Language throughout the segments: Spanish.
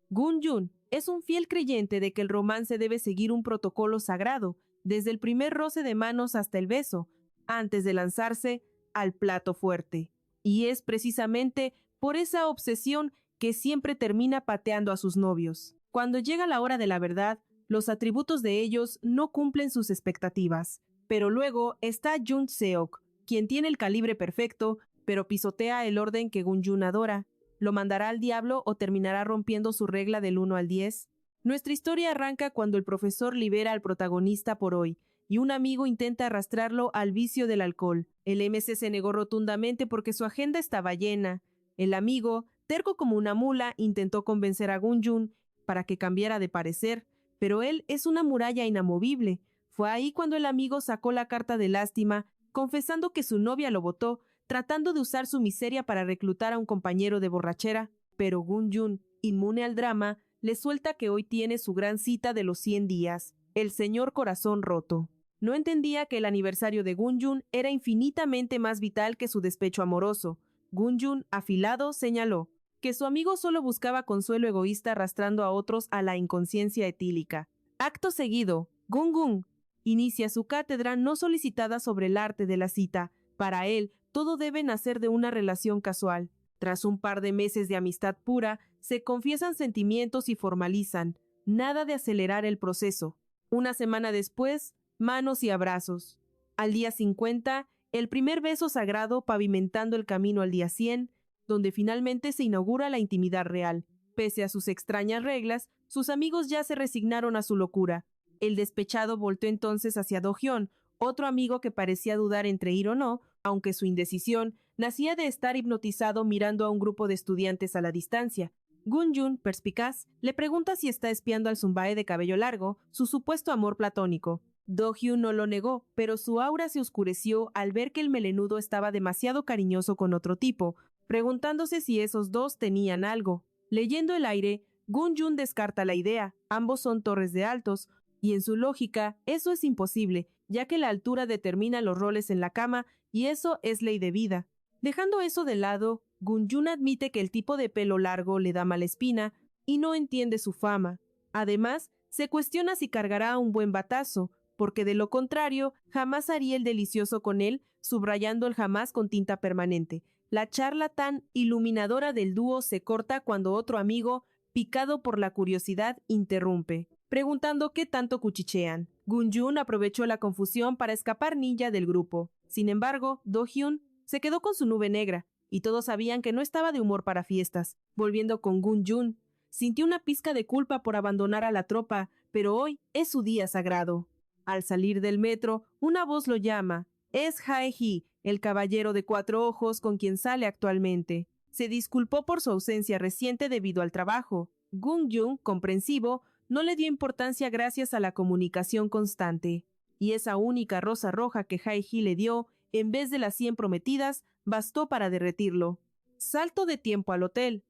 Gun-jun es un fiel creyente de que el romance debe seguir un protocolo sagrado, desde el primer roce de manos hasta el beso, antes de lanzarse al plato fuerte. Y es precisamente por esa obsesión que siempre termina pateando a sus novios. Cuando llega la hora de la verdad, los atributos de ellos no cumplen sus expectativas. Pero luego está Jun Seok, quien tiene el calibre perfecto, pero pisotea el orden que Gun-jun adora. ¿Lo mandará al diablo o terminará rompiendo su regla del 1 al 10? Nuestra historia arranca cuando el profesor libera al protagonista por hoy, y un amigo intenta arrastrarlo al vicio del alcohol. El MC se negó rotundamente porque su agenda estaba llena. El amigo, terco como una mula, intentó convencer a Gun-jun para que cambiara de parecer, pero él es una muralla inamovible. Fue ahí cuando el amigo sacó la carta de lástima, confesando que su novia lo botó, tratando de usar su miseria para reclutar a un compañero de borrachera. Pero Gun-jun, inmune al drama, le suelta que hoy tiene su gran cita de los 100 días, el señor corazón roto. No entendía que el aniversario de Gun-jun era infinitamente más vital que su despecho amoroso. Gun-jun, afilado, señaló que su amigo solo buscaba consuelo egoísta arrastrando a otros a la inconsciencia etílica. Acto seguido, Gun-jun inicia su cátedra no solicitada sobre el arte de la cita. Para él, todo debe nacer de una relación casual. Tras un par de meses de amistad pura, se confiesan sentimientos y formalizan. Nada de acelerar el proceso. Una semana después, manos y abrazos. Al día 50, el primer beso sagrado pavimentando el camino al día 100, donde finalmente se inaugura la intimidad real. Pese a sus extrañas reglas, sus amigos ya se resignaron a su locura. El despechado volteó entonces hacia Do-hyun, otro amigo que parecía dudar entre ir o no, aunque su indecisión nacía de estar hipnotizado mirando a un grupo de estudiantes a la distancia. Gun-jun, perspicaz, le pregunta si está espiando al Zumbae de cabello largo, su supuesto amor platónico. Do-hyun no lo negó, pero su aura se oscureció al ver que el melenudo estaba demasiado cariñoso con otro tipo, preguntándose si esos dos tenían algo. Leyendo el aire, Gun-jun descarta la idea, ambos son torres de altos, y en su lógica, eso es imposible, ya que la altura determina los roles en la cama y eso es ley de vida. Dejando eso de lado, Gun-jun admite que el tipo de pelo largo le da mala espina y no entiende su fama. Además, se cuestiona si cargará un buen batazo, porque de lo contrario, jamás haría el delicioso con él, subrayando el jamás con tinta permanente. La charla tan iluminadora del dúo se corta cuando otro amigo, picado por la curiosidad, interrumpe, preguntando qué tanto cuchichean. Gun-jun aprovechó la confusión para escapar ninja del grupo. Sin embargo, Do-hyun se quedó con su nube negra, y todos sabían que no estaba de humor para fiestas. Volviendo con Gun-jun, sintió una pizca de culpa por abandonar a la tropa, pero hoy es su día sagrado. Al salir del metro, una voz lo llama. Es Hae-hee, el caballero de 4 ojos con quien sale actualmente. Se disculpó por su ausencia reciente debido al trabajo. Gun-jun, comprensivo, no le dio importancia gracias a la comunicación constante. Y esa única rosa roja que Hae-hee le dio, en vez de las 100 prometidas, bastó para derretirlo. Salto de tiempo al hotel.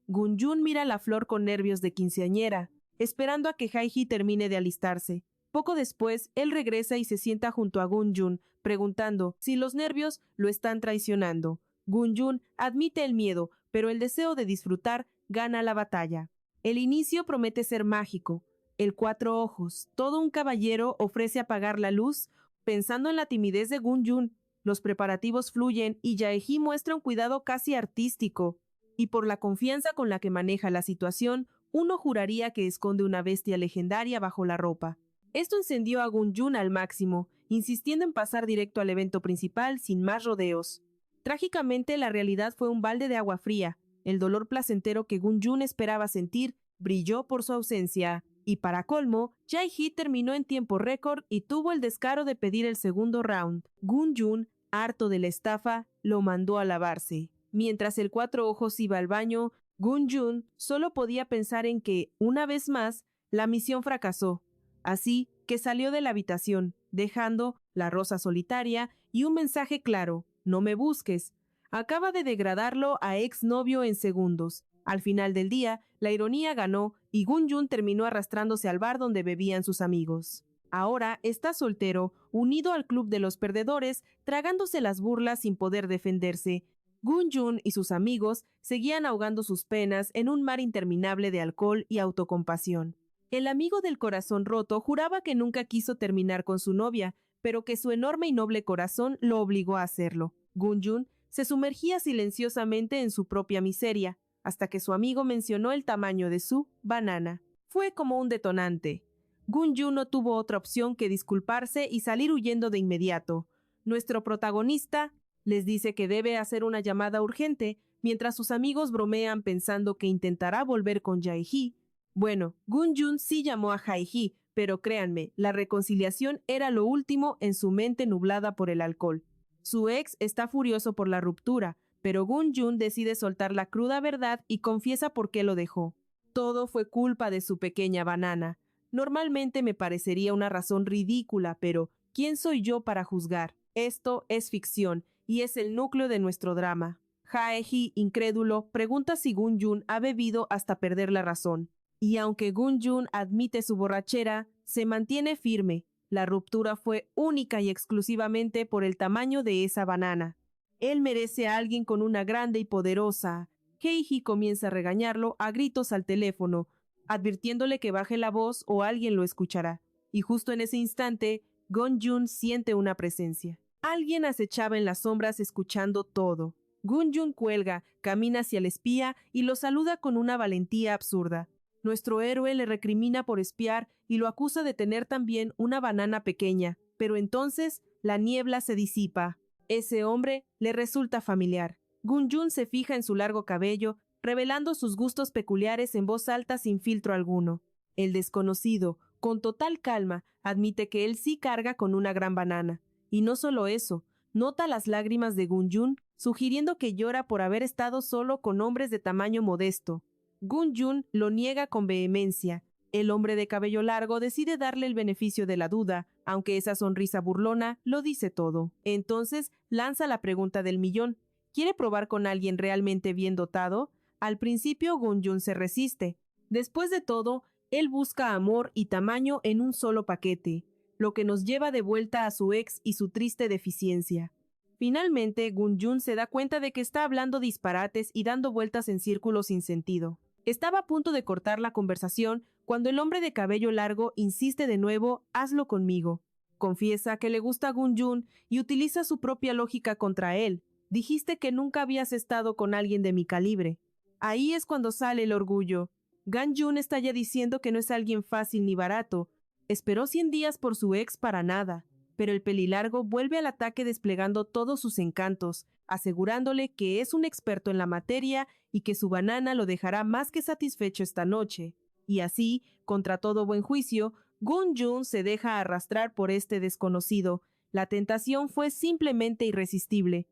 Gun-jun mira la flor con nervios de quinceañera, esperando a que Hae-hee termine de alistarse. Poco después, él regresa y se sienta junto a Gun-jun, preguntando si los nervios lo están traicionando. Gun-jun admite el miedo, pero el deseo de disfrutar gana la batalla. El inicio promete ser mágico. El 4 ojos, todo un caballero, ofrece apagar la luz, pensando en la timidez de Gun-jun. Los preparativos fluyen y Jae-hee muestra un cuidado casi artístico. Y por la confianza con la que maneja la situación, uno juraría que esconde una bestia legendaria bajo la ropa. Esto encendió a Gun-jun al máximo, insistiendo en pasar directo al evento principal sin más rodeos. Trágicamente, la realidad fue un balde de agua fría. El dolor placentero que Gun-jun esperaba sentir brilló por su ausencia. Y para colmo, Jae-hee terminó en tiempo récord y tuvo el descaro de pedir el segundo round. Gun-jun, harto de la estafa, lo mandó a lavarse. Mientras el 4 ojos iba al baño, Gun-jun solo podía pensar en que, una vez más, la misión fracasó. Así que salió de la habitación, dejando la rosa solitaria y un mensaje claro: no me busques. Acaba de degradarlo a exnovio en segundos. Al final del día, la ironía ganó y Gun-jun terminó arrastrándose al bar donde bebían sus amigos. Ahora está soltero, unido al club de los perdedores, tragándose las burlas sin poder defenderse. Gun-jun y sus amigos seguían ahogando sus penas en un mar interminable de alcohol y autocompasión. El amigo del corazón roto juraba que nunca quiso terminar con su novia, pero que su enorme y noble corazón lo obligó a hacerlo. Gun-jun se sumergía silenciosamente en su propia miseria, hasta que su amigo mencionó el tamaño de su banana. Fue como un detonante. Gun-jun no tuvo otra opción que disculparse y salir huyendo de inmediato. Nuestro protagonista les dice que debe hacer una llamada urgente, mientras sus amigos bromean pensando que intentará volver con Jae-hee. Bueno, Gun-jun sí llamó a Jae-hee, pero créanme, la reconciliación era lo último en su mente nublada por el alcohol. Su ex está furioso por la ruptura, pero Gun-jun decide soltar la cruda verdad y confiesa por qué lo dejó. Todo fue culpa de su pequeña banana. Normalmente me parecería una razón ridícula, pero ¿quién soy yo para juzgar? Esto es ficción y es el núcleo de nuestro drama. Jae-hee, incrédulo, pregunta si Gun-jun ha bebido hasta perder la razón. Y aunque Gun-jun admite su borrachera, se mantiene firme. La ruptura fue única y exclusivamente por el tamaño de esa banana. Él merece a alguien con una grande y poderosa. Jae-hee comienza a regañarlo a gritos al teléfono, advirtiéndole que baje la voz o alguien lo escuchará. Y justo en ese instante, Gun-jun siente una presencia. Alguien acechaba en las sombras escuchando todo. Gun-jun cuelga, camina hacia el espía y lo saluda con una valentía absurda. Nuestro héroe le recrimina por espiar y lo acusa de tener también una banana pequeña, pero entonces la niebla se disipa. Ese hombre le resulta familiar. Gun-jun se fija en su largo cabello, revelando sus gustos peculiares en voz alta sin filtro alguno. El desconocido, con total calma, admite que él sí carga con una gran banana. Y no solo eso, nota las lágrimas de Gun-jun, sugiriendo que llora por haber estado solo con hombres de tamaño modesto. Gun-jun lo niega con vehemencia. El hombre de cabello largo decide darle el beneficio de la duda, aunque esa sonrisa burlona lo dice todo. Entonces lanza la pregunta del millón. ¿Quiere probar con alguien realmente bien dotado? Al principio Gun-jun se resiste. Después de todo, él busca amor y tamaño en un solo paquete, lo que nos lleva de vuelta a su ex y su triste deficiencia. Finalmente, Gun-jun se da cuenta de que está hablando disparates y dando vueltas en círculos sin sentido. Estaba a punto de cortar la conversación cuando el hombre de cabello largo insiste de nuevo, hazlo conmigo. Confiesa que le gusta a Gun-jun y utiliza su propia lógica contra él. Dijiste que nunca habías estado con alguien de mi calibre. Ahí es cuando sale el orgullo. Gun-jun está ya diciendo que no es alguien fácil ni barato. Esperó 100 días por su ex para nada. Pero el pelilargo vuelve al ataque desplegando todos sus encantos, asegurándole que es un experto en la materia y que su banana lo dejará más que satisfecho esta noche. Y así, contra todo buen juicio, Gun-jun se deja arrastrar por este desconocido. La tentación fue simplemente irresistible,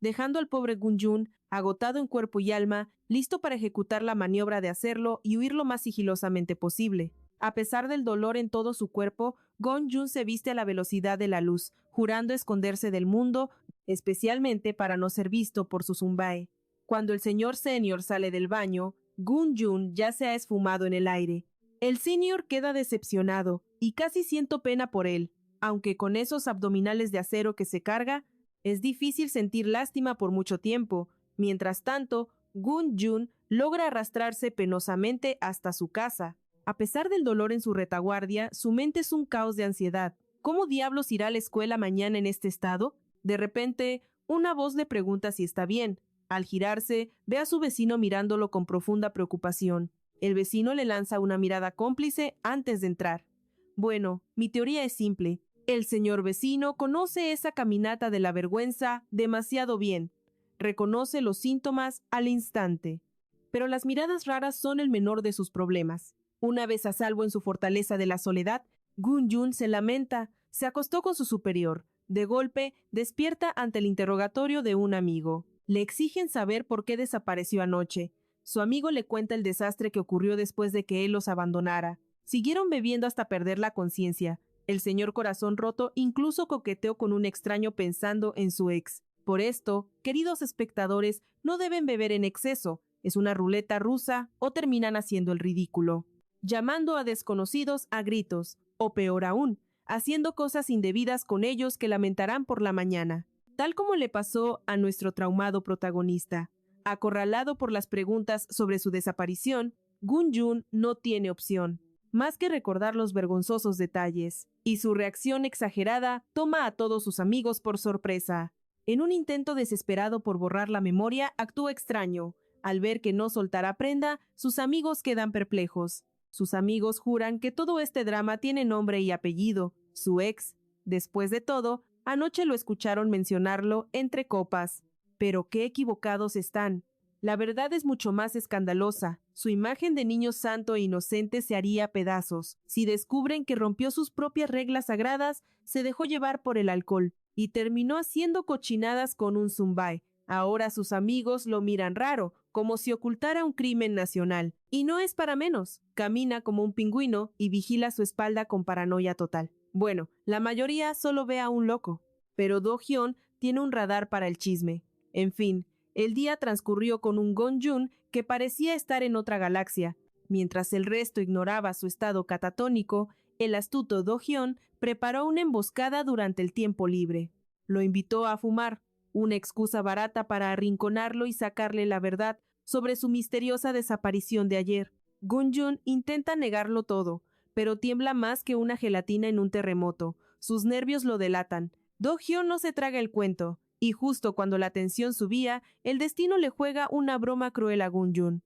dejando al pobre Gun-jun, agotado en cuerpo y alma, listo para ejecutar la maniobra de hacerlo y huir lo más sigilosamente posible. A pesar del dolor en todo su cuerpo, Gun-jun se viste a la velocidad de la luz, jurando esconderse del mundo, especialmente para no ser visto por su Zumbae. Cuando el señor senior sale del baño, Gun-jun ya se ha esfumado en el aire. El senior queda decepcionado y casi siento pena por él, aunque con esos abdominales de acero que se carga, es difícil sentir lástima por mucho tiempo. Mientras tanto, Gun-jun logra arrastrarse penosamente hasta su casa. A pesar del dolor en su retaguardia, su mente es un caos de ansiedad. ¿Cómo diablos irá a la escuela mañana en este estado? De repente, una voz le pregunta si está bien. Al girarse, ve a su vecino mirándolo con profunda preocupación. El vecino le lanza una mirada cómplice antes de entrar. Bueno, mi teoría es simple. El señor vecino conoce esa caminata de la vergüenza demasiado bien. Reconoce los síntomas al instante. Pero las miradas raras son el menor de sus problemas. Una vez a salvo en su fortaleza de la soledad, Gun-jun se lamenta, se acostó con su superior. De golpe, despierta ante el interrogatorio de un amigo. Le exigen saber por qué desapareció anoche. Su amigo le cuenta el desastre que ocurrió después de que él los abandonara. Siguieron bebiendo hasta perder la conciencia. El señor corazón roto incluso coqueteó con un extraño pensando en su ex. Por esto, queridos espectadores, no deben beber en exceso. Es una ruleta rusa o terminan haciendo el ridículo, llamando a desconocidos a gritos, o peor aún, haciendo cosas indebidas con ellos que lamentarán por la mañana. tal como le pasó a nuestro traumado protagonista. Acorralado por las preguntas sobre su desaparición, Gun-jun no tiene opción, más que recordar los vergonzosos detalles, y su reacción exagerada toma a todos sus amigos por sorpresa. En un intento desesperado por borrar la memoria, actúa extraño. Al ver que no soltará prenda, sus amigos quedan perplejos. Sus amigos juran que todo este drama tiene nombre y apellido, su ex. Después de todo, anoche lo escucharon mencionarlo entre copas. Pero qué equivocados están. La verdad es mucho más escandalosa. Su imagen de niño santo e inocente se haría pedazos. Si descubren que rompió sus propias reglas sagradas, se dejó llevar por el alcohol y terminó haciendo cochinadas con un Zumbae. Ahora sus amigos lo miran raro, como si ocultara un crimen nacional. Y no es para menos. Camina como un pingüino y vigila su espalda con paranoia total. Bueno, la mayoría solo ve a un loco, pero Do-hyun tiene un radar para el chisme. En fin, el día transcurrió con un Gun-jun que parecía estar en otra galaxia. Mientras el resto ignoraba su estado catatónico, el astuto Do-hyun preparó una emboscada durante el tiempo libre. Lo invitó a fumar, una excusa barata para arrinconarlo y sacarle la verdad sobre su misteriosa desaparición de ayer. Gun-jun intenta negarlo todo, pero tiembla más que una gelatina en un terremoto. Sus nervios lo delatan. Do-hyun no se traga el cuento, y justo cuando la tensión subía, el destino le juega una broma cruel a Gun-jun.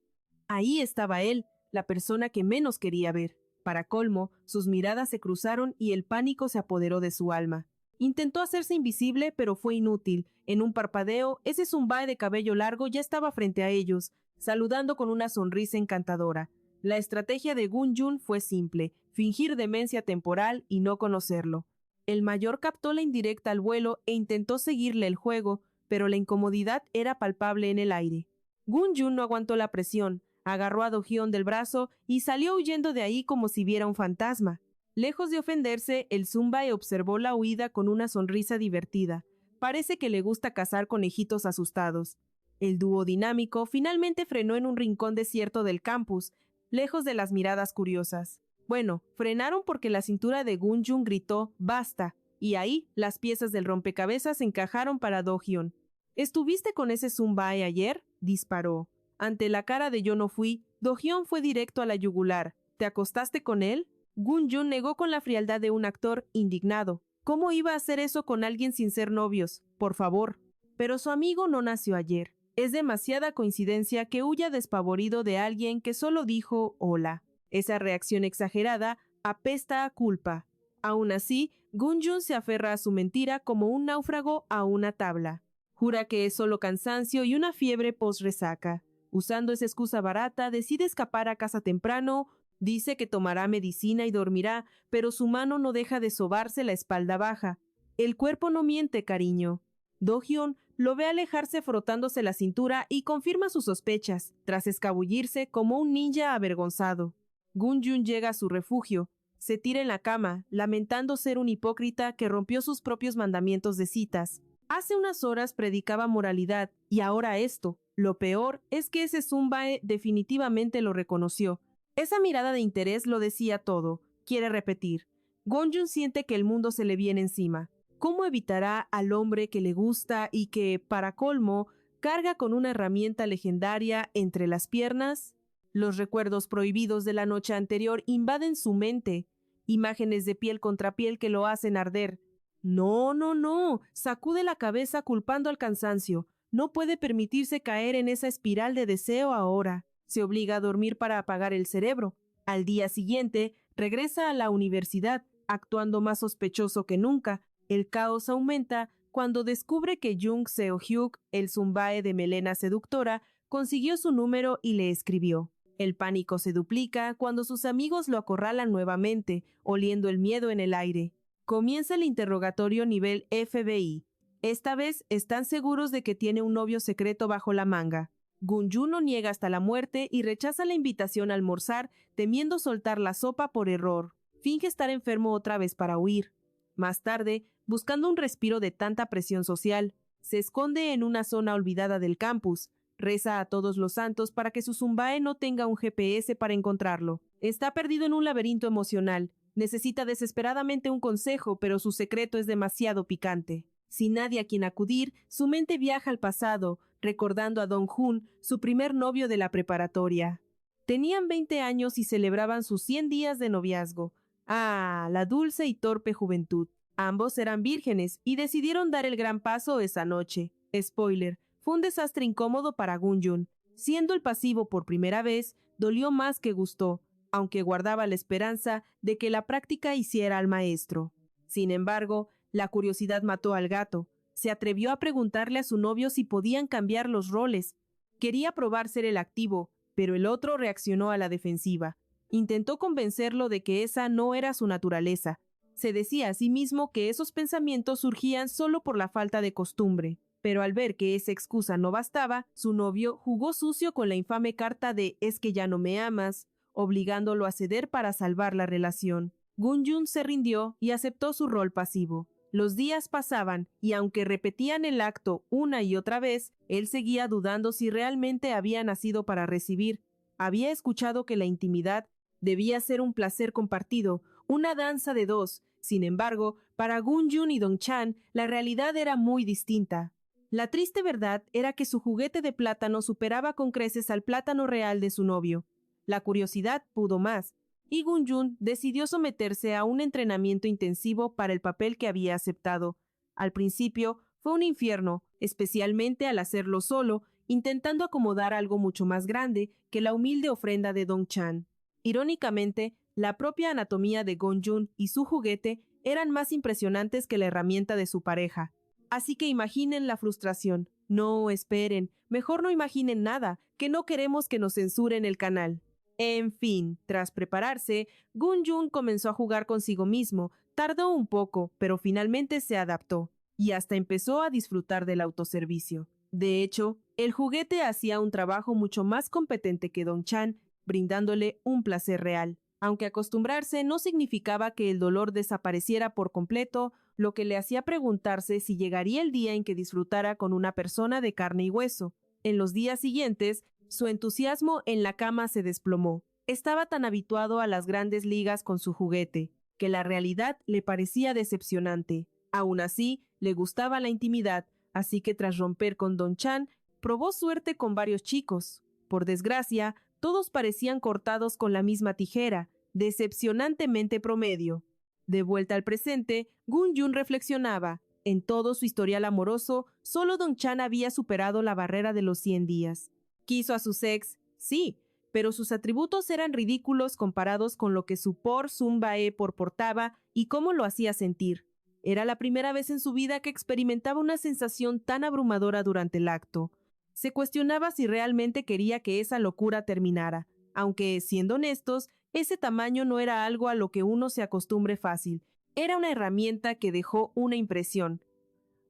Ahí estaba él, la persona que menos quería ver. Para colmo, sus miradas se cruzaron y el pánico se apoderó de su alma. Intentó hacerse invisible, pero fue inútil. En un parpadeo, ese Zumbae de cabello largo ya estaba frente a ellos, saludando con una sonrisa encantadora. La estrategia de Gun-jun fue simple, fingir demencia temporal y no conocerlo. El mayor captó la indirecta al vuelo e intentó seguirle el juego, pero la incomodidad era palpable en el aire. Gun-jun no aguantó la presión, agarró a Do-hyun del brazo y salió huyendo de ahí como si viera un fantasma. Lejos de ofenderse, el Zumbae observó la huida con una sonrisa divertida. Parece que le gusta cazar conejitos asustados. El dúo dinámico finalmente frenó en un rincón desierto del campus, lejos de las miradas curiosas. Bueno, frenaron porque la cintura de Gun-jun gritó «¡Basta!» y ahí las piezas del rompecabezas encajaron para Do-hyun. ¿Estuviste con ese Zumbae ayer?, disparó. Ante la cara de «yo no fui», Do-hyun fue directo a la yugular. ¿Te acostaste con él? Gun-jun negó con la frialdad de un actor indignado. ¿Cómo iba a hacer eso con alguien sin ser novios? Por favor. Pero su amigo no nació ayer. Es demasiada coincidencia que huya despavorido de alguien que solo dijo hola. Esa reacción exagerada apesta a culpa. Aún así, Gun-jun se aferra a su mentira como un náufrago a una tabla. Jura que es solo cansancio y una fiebre post-resaca. Usando esa excusa barata, decide escapar a casa temprano. Dice que tomará medicina y dormirá, pero su mano no deja de sobarse la espalda baja. El cuerpo no miente, cariño. Do-hyun lo ve alejarse frotándose la cintura y confirma sus sospechas, tras escabullirse como un ninja avergonzado. Gun-jun llega a su refugio. Se tira en la cama, lamentando ser un hipócrita que rompió sus propios mandamientos de citas. Hace unas horas predicaba moralidad, y ahora esto. Lo peor es que ese Zumbae definitivamente lo reconoció. Esa mirada de interés lo decía todo. Quiere repetir. Gun-jun siente que el mundo se le viene encima. ¿Cómo evitará al hombre que le gusta y que, para colmo, carga con una herramienta legendaria entre las piernas? Los recuerdos prohibidos de la noche anterior invaden su mente. Imágenes de piel contra piel que lo hacen arder. No, no, no. Sacude la cabeza culpando al cansancio. No puede permitirse caer en esa espiral de deseo ahora. Se obliga a dormir para apagar el cerebro. Al día siguiente, regresa a la universidad, actuando más sospechoso que nunca. El caos aumenta cuando descubre que Jung Seo-hyuk, el Zumbae de melena seductora, consiguió su número y le escribió. El pánico se duplica cuando sus amigos lo acorralan nuevamente, oliendo el miedo en el aire. Comienza el interrogatorio nivel FBI. Esta vez están seguros de que tiene un novio secreto bajo la manga. Gun-jun lo niega hasta la muerte y rechaza la invitación a almorzar, temiendo soltar la sopa por error. Finge estar enfermo otra vez para huir. Más tarde, buscando un respiro de tanta presión social, se esconde en una zona olvidada del campus. Reza a todos los santos para que su Zumbae no tenga un GPS para encontrarlo. Está perdido en un laberinto emocional. Necesita desesperadamente un consejo, pero su secreto es demasiado picante. Sin nadie a quien acudir, su mente viaja al pasado, recordando a Dong-hun, su primer novio de la preparatoria. Tenían 20 años y celebraban sus 100 días de noviazgo. Ah, la dulce y torpe juventud. Ambos eran vírgenes y decidieron dar el gran paso esa noche. Spoiler, fue un desastre incómodo para Gun-jun. Siendo el pasivo por primera vez, dolió más que gustó, aunque guardaba la esperanza de que la práctica hiciera al maestro. Sin embargo, la curiosidad mató al gato. Se atrevió a preguntarle a su novio si podían cambiar los roles. Quería probar ser el activo, pero el otro reaccionó a la defensiva. Intentó convencerlo de que esa no era su naturaleza. Se decía a sí mismo que esos pensamientos surgían solo por la falta de costumbre. Pero al ver que esa excusa no bastaba, su novio jugó sucio con la infame carta de «es que ya no me amas», obligándolo a ceder para salvar la relación. Gun-jun se rindió y aceptó su rol pasivo. Los días pasaban y aunque repetían el acto una y otra vez, él seguía dudando si realmente había nacido para recibir. Había escuchado que la intimidad debía ser un placer compartido, una danza de dos. Sin embargo, para Gun-jun y Dong-chan, la realidad era muy distinta. La triste verdad era que su juguete de plátano superaba con creces al plátano real de su novio. La curiosidad pudo más, y Gun-jun decidió someterse a un entrenamiento intensivo para el papel que había aceptado. Al principio fue un infierno, especialmente al hacerlo solo, intentando acomodar algo mucho más grande que la humilde ofrenda de Dong-chan. Irónicamente, la propia anatomía de Gun-jun y su juguete eran más impresionantes que la herramienta de su pareja. Así que imaginen la frustración. No, esperen, mejor no imaginen nada, que no queremos que nos censuren el canal. En fin, tras prepararse, Gun-jun comenzó a jugar consigo mismo. Tardó un poco, pero finalmente se adaptó, y hasta empezó a disfrutar del autoservicio. De hecho, el juguete hacía un trabajo mucho más competente que Dong-chan, brindándole un placer real. Aunque acostumbrarse no significaba que el dolor desapareciera por completo, lo que le hacía preguntarse si llegaría el día en que disfrutara con una persona de carne y hueso. En los días siguientes, su entusiasmo en la cama se desplomó. Estaba tan habituado a las grandes ligas con su juguete, que la realidad le parecía decepcionante. Aún así, le gustaba la intimidad, así que tras romper con Dong-chan, probó suerte con varios chicos. Por desgracia, todos parecían cortados con la misma tijera, decepcionantemente promedio. De vuelta al presente, Gun-jun reflexionaba. En todo su historial amoroso, solo Dong-chan había superado la barrera de los 100 días. Quiso a su ex, sí, pero sus atributos eran ridículos comparados con lo que su por Sun-bae portaba y cómo lo hacía sentir. Era la primera vez en su vida que experimentaba una sensación tan abrumadora durante el acto. Se cuestionaba si realmente quería que esa locura terminara, aunque, siendo honestos, ese tamaño no era algo a lo que uno se acostumbre fácil. Era una herramienta que dejó una impresión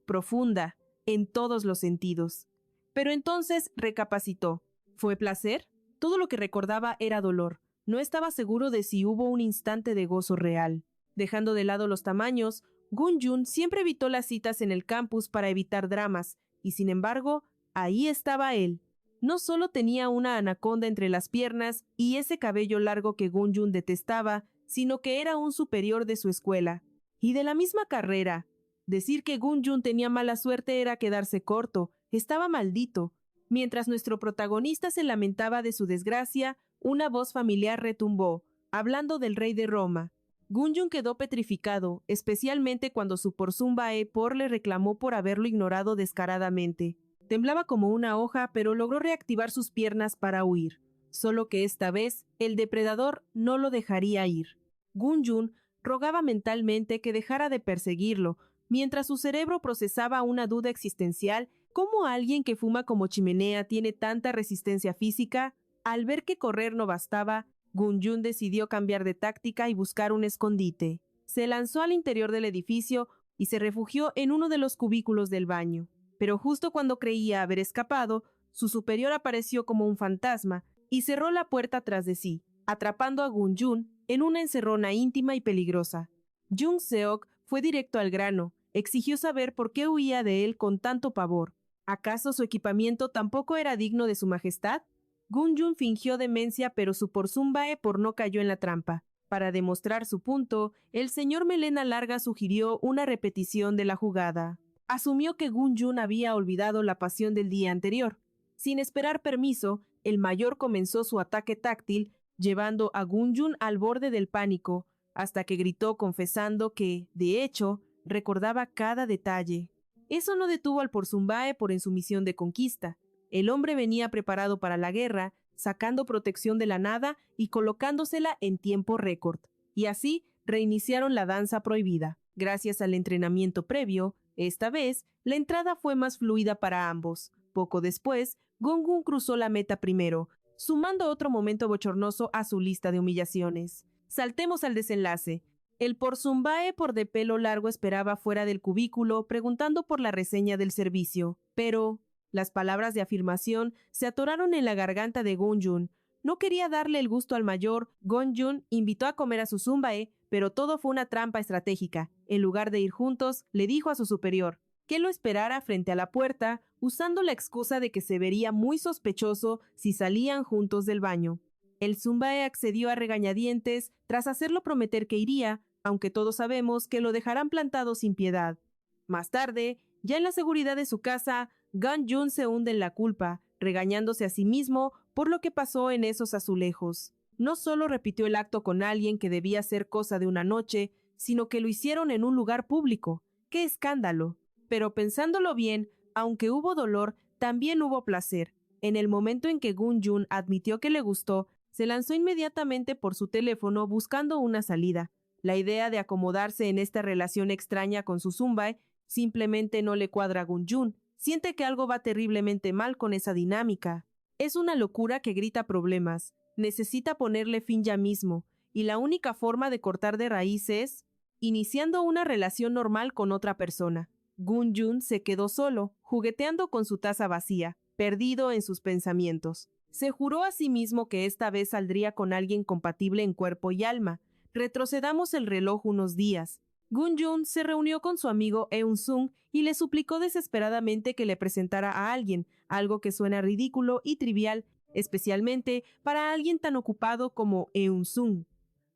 profunda, en todos los sentidos. Pero entonces recapacitó. ¿Fue placer? Todo lo que recordaba era dolor. No estaba seguro de si hubo un instante de gozo real. Dejando de lado los tamaños, Gun-jun siempre evitó las citas en el campus para evitar dramas, y sin embargo, ahí estaba él. No solo tenía una anaconda entre las piernas y ese cabello largo que Gun-jun detestaba, sino que era un superior de su escuela. Y de la misma carrera. Decir que Gun-jun tenía mala suerte era quedarse corto, estaba maldito. Mientras nuestro protagonista se lamentaba de su desgracia, una voz familiar retumbó, hablando del rey de Roma. Gun-jun quedó petrificado, especialmente cuando su por Sun-bae por le reclamó por haberlo ignorado descaradamente. Temblaba como una hoja, pero logró reactivar sus piernas para huir. Solo que esta vez, el depredador no lo dejaría ir. Gun-jun rogaba mentalmente que dejara de perseguirlo, mientras su cerebro procesaba una duda existencial. ¿Cómo alguien que fuma como chimenea tiene tanta resistencia física? Al ver que correr no bastaba, Gun-jun decidió cambiar de táctica y buscar un escondite. Se lanzó al interior del edificio y se refugió en uno de los cubículos del baño. Pero justo cuando creía haber escapado, su superior apareció como un fantasma y cerró la puerta tras de sí, atrapando a Gun-jun en una encerrona íntima y peligrosa. Jung Seok fue directo al grano, exigió saber por qué huía de él con tanto pavor. ¿Acaso su equipamiento tampoco era digno de su majestad? Gun-jun fingió demencia, pero su por Sun-bae no cayó en la trampa. Para demostrar su punto, el señor Melena Larga sugirió una repetición de la jugada. asumió que Gun-jun había olvidado la pasión del día anterior. Sin esperar permiso, el mayor comenzó su ataque táctil, llevando a Gun-jun al borde del pánico, hasta que gritó confesando que, de hecho, recordaba cada detalle. Eso no detuvo al Porzumbae en su misión de conquista. El hombre venía preparado para la guerra, sacando protección de la nada y colocándosela en tiempo récord. Y así reiniciaron la danza prohibida. Gracias al entrenamiento previo, esta vez, la entrada fue más fluida para ambos. Poco después, Gun-jun cruzó la meta primero, sumando otro momento bochornoso a su lista de humillaciones. Saltemos al desenlace. El Porzumbae de pelo largo esperaba fuera del cubículo preguntando por la reseña del servicio, pero las palabras de afirmación se atoraron en la garganta de Gun-jun. No quería darle el gusto al mayor. Gun-jun invitó a comer a su Zumbae, pero todo fue una trampa estratégica. En lugar de ir juntos, le dijo a su superior que lo esperara frente a la puerta, usando la excusa de que se vería muy sospechoso si salían juntos del baño. El Zumbae accedió a regañadientes tras hacerlo prometer que iría, aunque todos sabemos que lo dejarán plantado sin piedad. Más tarde, ya en la seguridad de su casa, Gun-jun se hunde en la culpa, regañándose a sí mismo por lo que pasó en esos azulejos. No solo repitió el acto con alguien que debía ser cosa de una noche, sino que lo hicieron en un lugar público. ¡Qué escándalo! Pero pensándolo bien, aunque hubo dolor, también hubo placer. En el momento en que Gun-jun admitió que le gustó, se lanzó inmediatamente por su teléfono buscando una salida. La idea de acomodarse en esta relación extraña con su Zumbae simplemente no le cuadra a Gun-jun. Siente que algo va terriblemente mal con esa dinámica. Es una locura que grita problemas. Necesita ponerle fin ya mismo, y la única forma de cortar de raíz es iniciando una relación normal con otra persona. Gun-jun se quedó solo, jugueteando con su taza vacía, perdido en sus pensamientos. Se juró a sí mismo que esta vez saldría con alguien compatible en cuerpo y alma. Retrocedamos el reloj unos días. Gun-jun se reunió con su amigo Eun-sung y le suplicó desesperadamente que le presentara a alguien, algo que suena ridículo y trivial, especialmente para alguien tan ocupado como Eun-sung.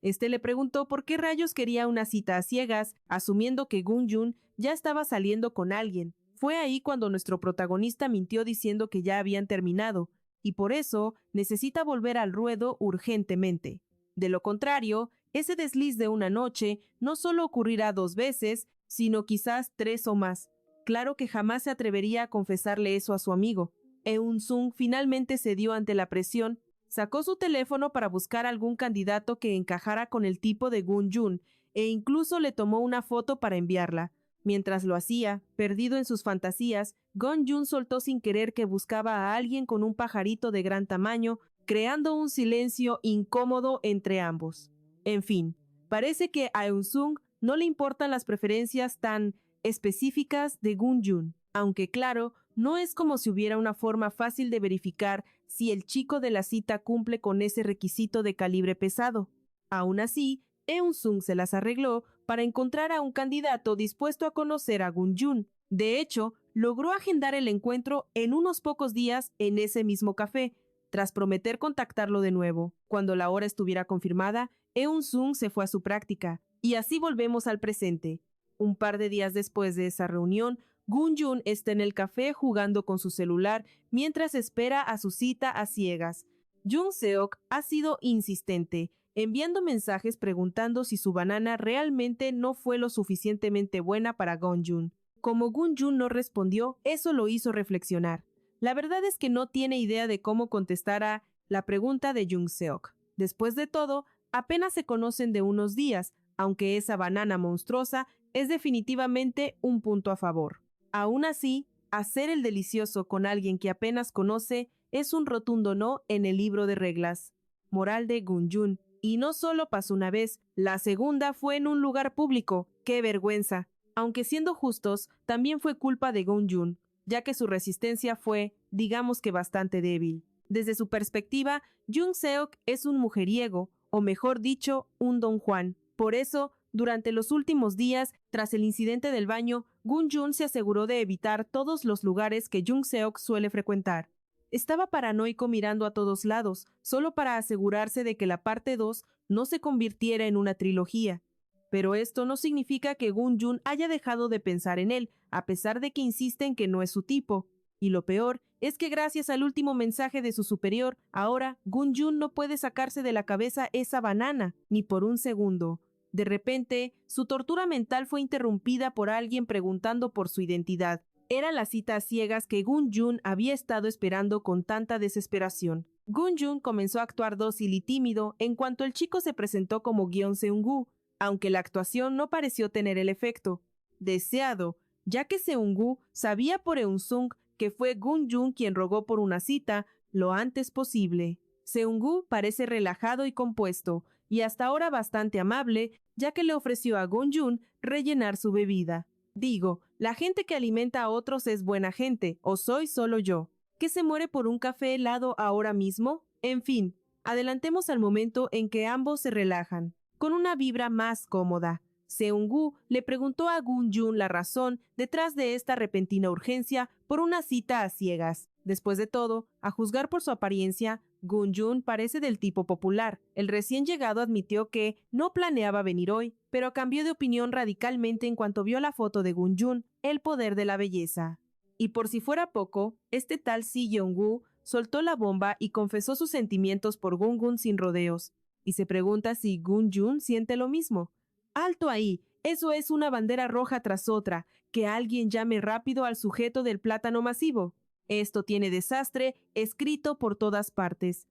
Este le preguntó por qué rayos quería una cita a ciegas, asumiendo que Gun-jun ya estaba saliendo con alguien. Fue ahí cuando nuestro protagonista mintió diciendo que ya habían terminado, y por eso necesita volver al ruedo urgentemente. De lo contrario, ese desliz de una noche no solo ocurrirá 2 veces, sino quizás 3 o más. Claro que jamás se atrevería a confesarle eso a su amigo. Eun-sung finalmente cedió ante la presión, sacó su teléfono para buscar algún candidato que encajara con el tipo de Gun-jun e incluso le tomó una foto para enviarla. Mientras lo hacía, perdido en sus fantasías, Gun-jun soltó sin querer que buscaba a alguien con un pajarito de gran tamaño, creando un silencio incómodo entre ambos. En fin, parece que a Eun-sung no le importan las preferencias tan específicas de Gun-jun, aunque claro, no es como si hubiera una forma fácil de verificar si el chico de la cita cumple con ese requisito de calibre pesado. Aún así, Eun-sung se las arregló para encontrar a un candidato dispuesto a conocer a Gun-jun. De hecho, logró agendar el encuentro en unos pocos días en ese mismo café, tras prometer contactarlo de nuevo. Cuando la hora estuviera confirmada, Eun-sung se fue a su práctica, y así volvemos al presente. Un par de días después de esa reunión, Gun-jun está en el café jugando con su celular mientras espera a su cita a ciegas. Jung-seok ha sido insistente, enviando mensajes preguntando si su banana realmente no fue lo suficientemente buena para Gun-jun. Como Gun-jun no respondió, eso lo hizo reflexionar. La verdad es que no tiene idea de cómo contestar a la pregunta de Jung-seok. Después de todo, apenas se conocen de unos días, aunque esa banana monstruosa es definitivamente un punto a favor. Aún así, hacer el delicioso con alguien que apenas conoce es un rotundo no en el libro de reglas. Moral de Gun-jun. Y no solo pasó una vez, la segunda fue en un lugar público. ¡Qué vergüenza! Aunque siendo justos, también fue culpa de Gun-jun, ya que su resistencia fue, digamos que bastante débil. Desde su perspectiva, Jung-seok es un mujeriego, o mejor dicho, un Don Juan. Por eso, durante los últimos días, tras el incidente del baño, Gun-jun se aseguró de evitar todos los lugares que Jung-seok suele frecuentar. Estaba paranoico mirando a todos lados, solo para asegurarse de que la parte 2 no se convirtiera en una trilogía. Pero esto no significa que Gun-jun haya dejado de pensar en él, a pesar de que insiste en que no es su tipo. Y lo peor es que gracias al último mensaje de su superior, ahora Gun-jun no puede sacarse de la cabeza esa banana, ni por un segundo. De repente, su tortura mental fue interrumpida por alguien preguntando por su identidad. Era la cita a ciegas que Gun-jun había estado esperando con tanta desesperación. Gun-jun comenzó a actuar dócil y tímido en cuanto el chico se presentó como Gyeon Seung-gu, aunque la actuación no pareció tener el efecto deseado, ya que Seung-gu sabía por Eun-sung que fue Gun-jun quien rogó por una cita lo antes posible. Seung-gu parece relajado y compuesto, y hasta ahora bastante amable, ya que le ofreció a Gun-jun rellenar su bebida. Digo, la gente que alimenta a otros es buena gente, o soy solo yo. ¿Que se muere por un café helado ahora mismo? En fin, adelantemos al momento en que ambos se relajan, con una vibra más cómoda. Seung-gu le preguntó a Gun-jun la razón detrás de esta repentina urgencia por una cita a ciegas. Después de todo, a juzgar por su apariencia, Gun-jun parece del tipo popular. El recién llegado admitió que no planeaba venir hoy, pero cambió de opinión radicalmente en cuanto vio la foto de Gun-jun, el poder de la belleza. Y por si fuera poco, este tal Si Yeon-gu soltó la bomba y confesó sus sentimientos por Gun-jun sin rodeos. Y se pregunta si Gun-jun siente lo mismo. ¡Alto ahí! Eso es una bandera roja tras otra. Que alguien llame rápido al sujeto del plátano masivo. Esto tiene desastre escrito por todas partes.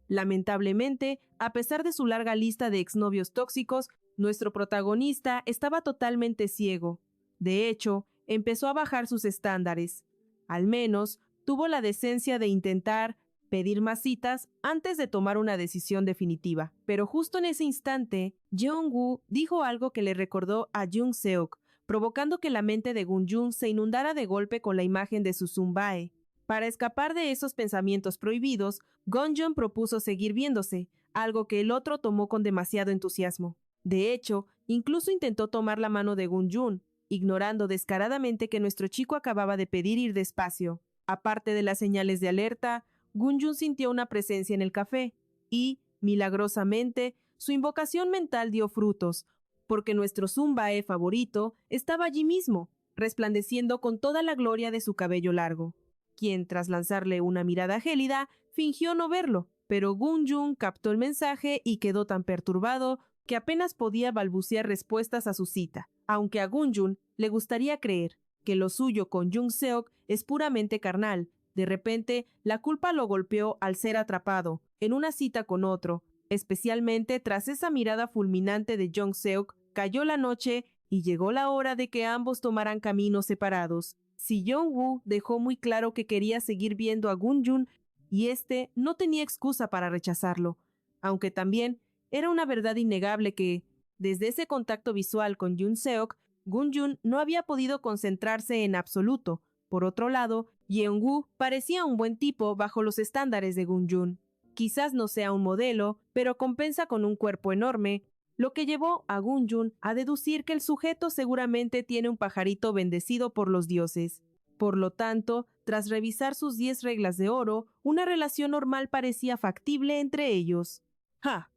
Lamentablemente, a pesar de su larga lista de exnovios tóxicos, nuestro protagonista estaba totalmente ciego. De hecho, empezó a bajar sus estándares. Al menos, tuvo la decencia de intentar pedir más citas antes de tomar una decisión definitiva. Pero justo en ese instante, Jeong-woo dijo algo que le recordó a Jung Seok, provocando que la mente de Gun-jun se inundara de golpe con la imagen de su Sumbae. Para escapar de esos pensamientos prohibidos, Gun-jun propuso seguir viéndose, algo que el otro tomó con demasiado entusiasmo. De hecho, incluso intentó tomar la mano de Gun-jun, ignorando descaradamente que nuestro chico acababa de pedir ir despacio. Aparte de las señales de alerta, Gun-jun sintió una presencia en el café y, milagrosamente, su invocación mental dio frutos, porque nuestro Sumbae favorito estaba allí mismo, resplandeciendo con toda la gloria de su cabello largo, quien, tras lanzarle una mirada gélida, fingió no verlo, pero Gun-jun captó el mensaje y quedó tan perturbado que apenas podía balbucear respuestas a su cita, aunque a Gun-jun le gustaría creer que lo suyo con Jung Seok es puramente carnal. De repente, la culpa lo golpeó al ser atrapado en una cita con otro. Especialmente tras esa mirada fulminante de Jung Seok, cayó la noche y llegó la hora de que ambos tomaran caminos separados. Si Jeong-woo dejó muy claro que quería seguir viendo a Gun-jun y este no tenía excusa para rechazarlo, aunque también era una verdad innegable que, desde ese contacto visual con Jung Seok, Gun-jun no había podido concentrarse en absoluto. Por otro lado, Jeong-woo parecía un buen tipo bajo los estándares de Gun-jun. Quizás no sea un modelo, pero compensa con un cuerpo enorme, lo que llevó a Gun-jun a deducir que el sujeto seguramente tiene un pajarito bendecido por los dioses. Por lo tanto, tras revisar sus 10 reglas de oro, una relación normal parecía factible entre ellos.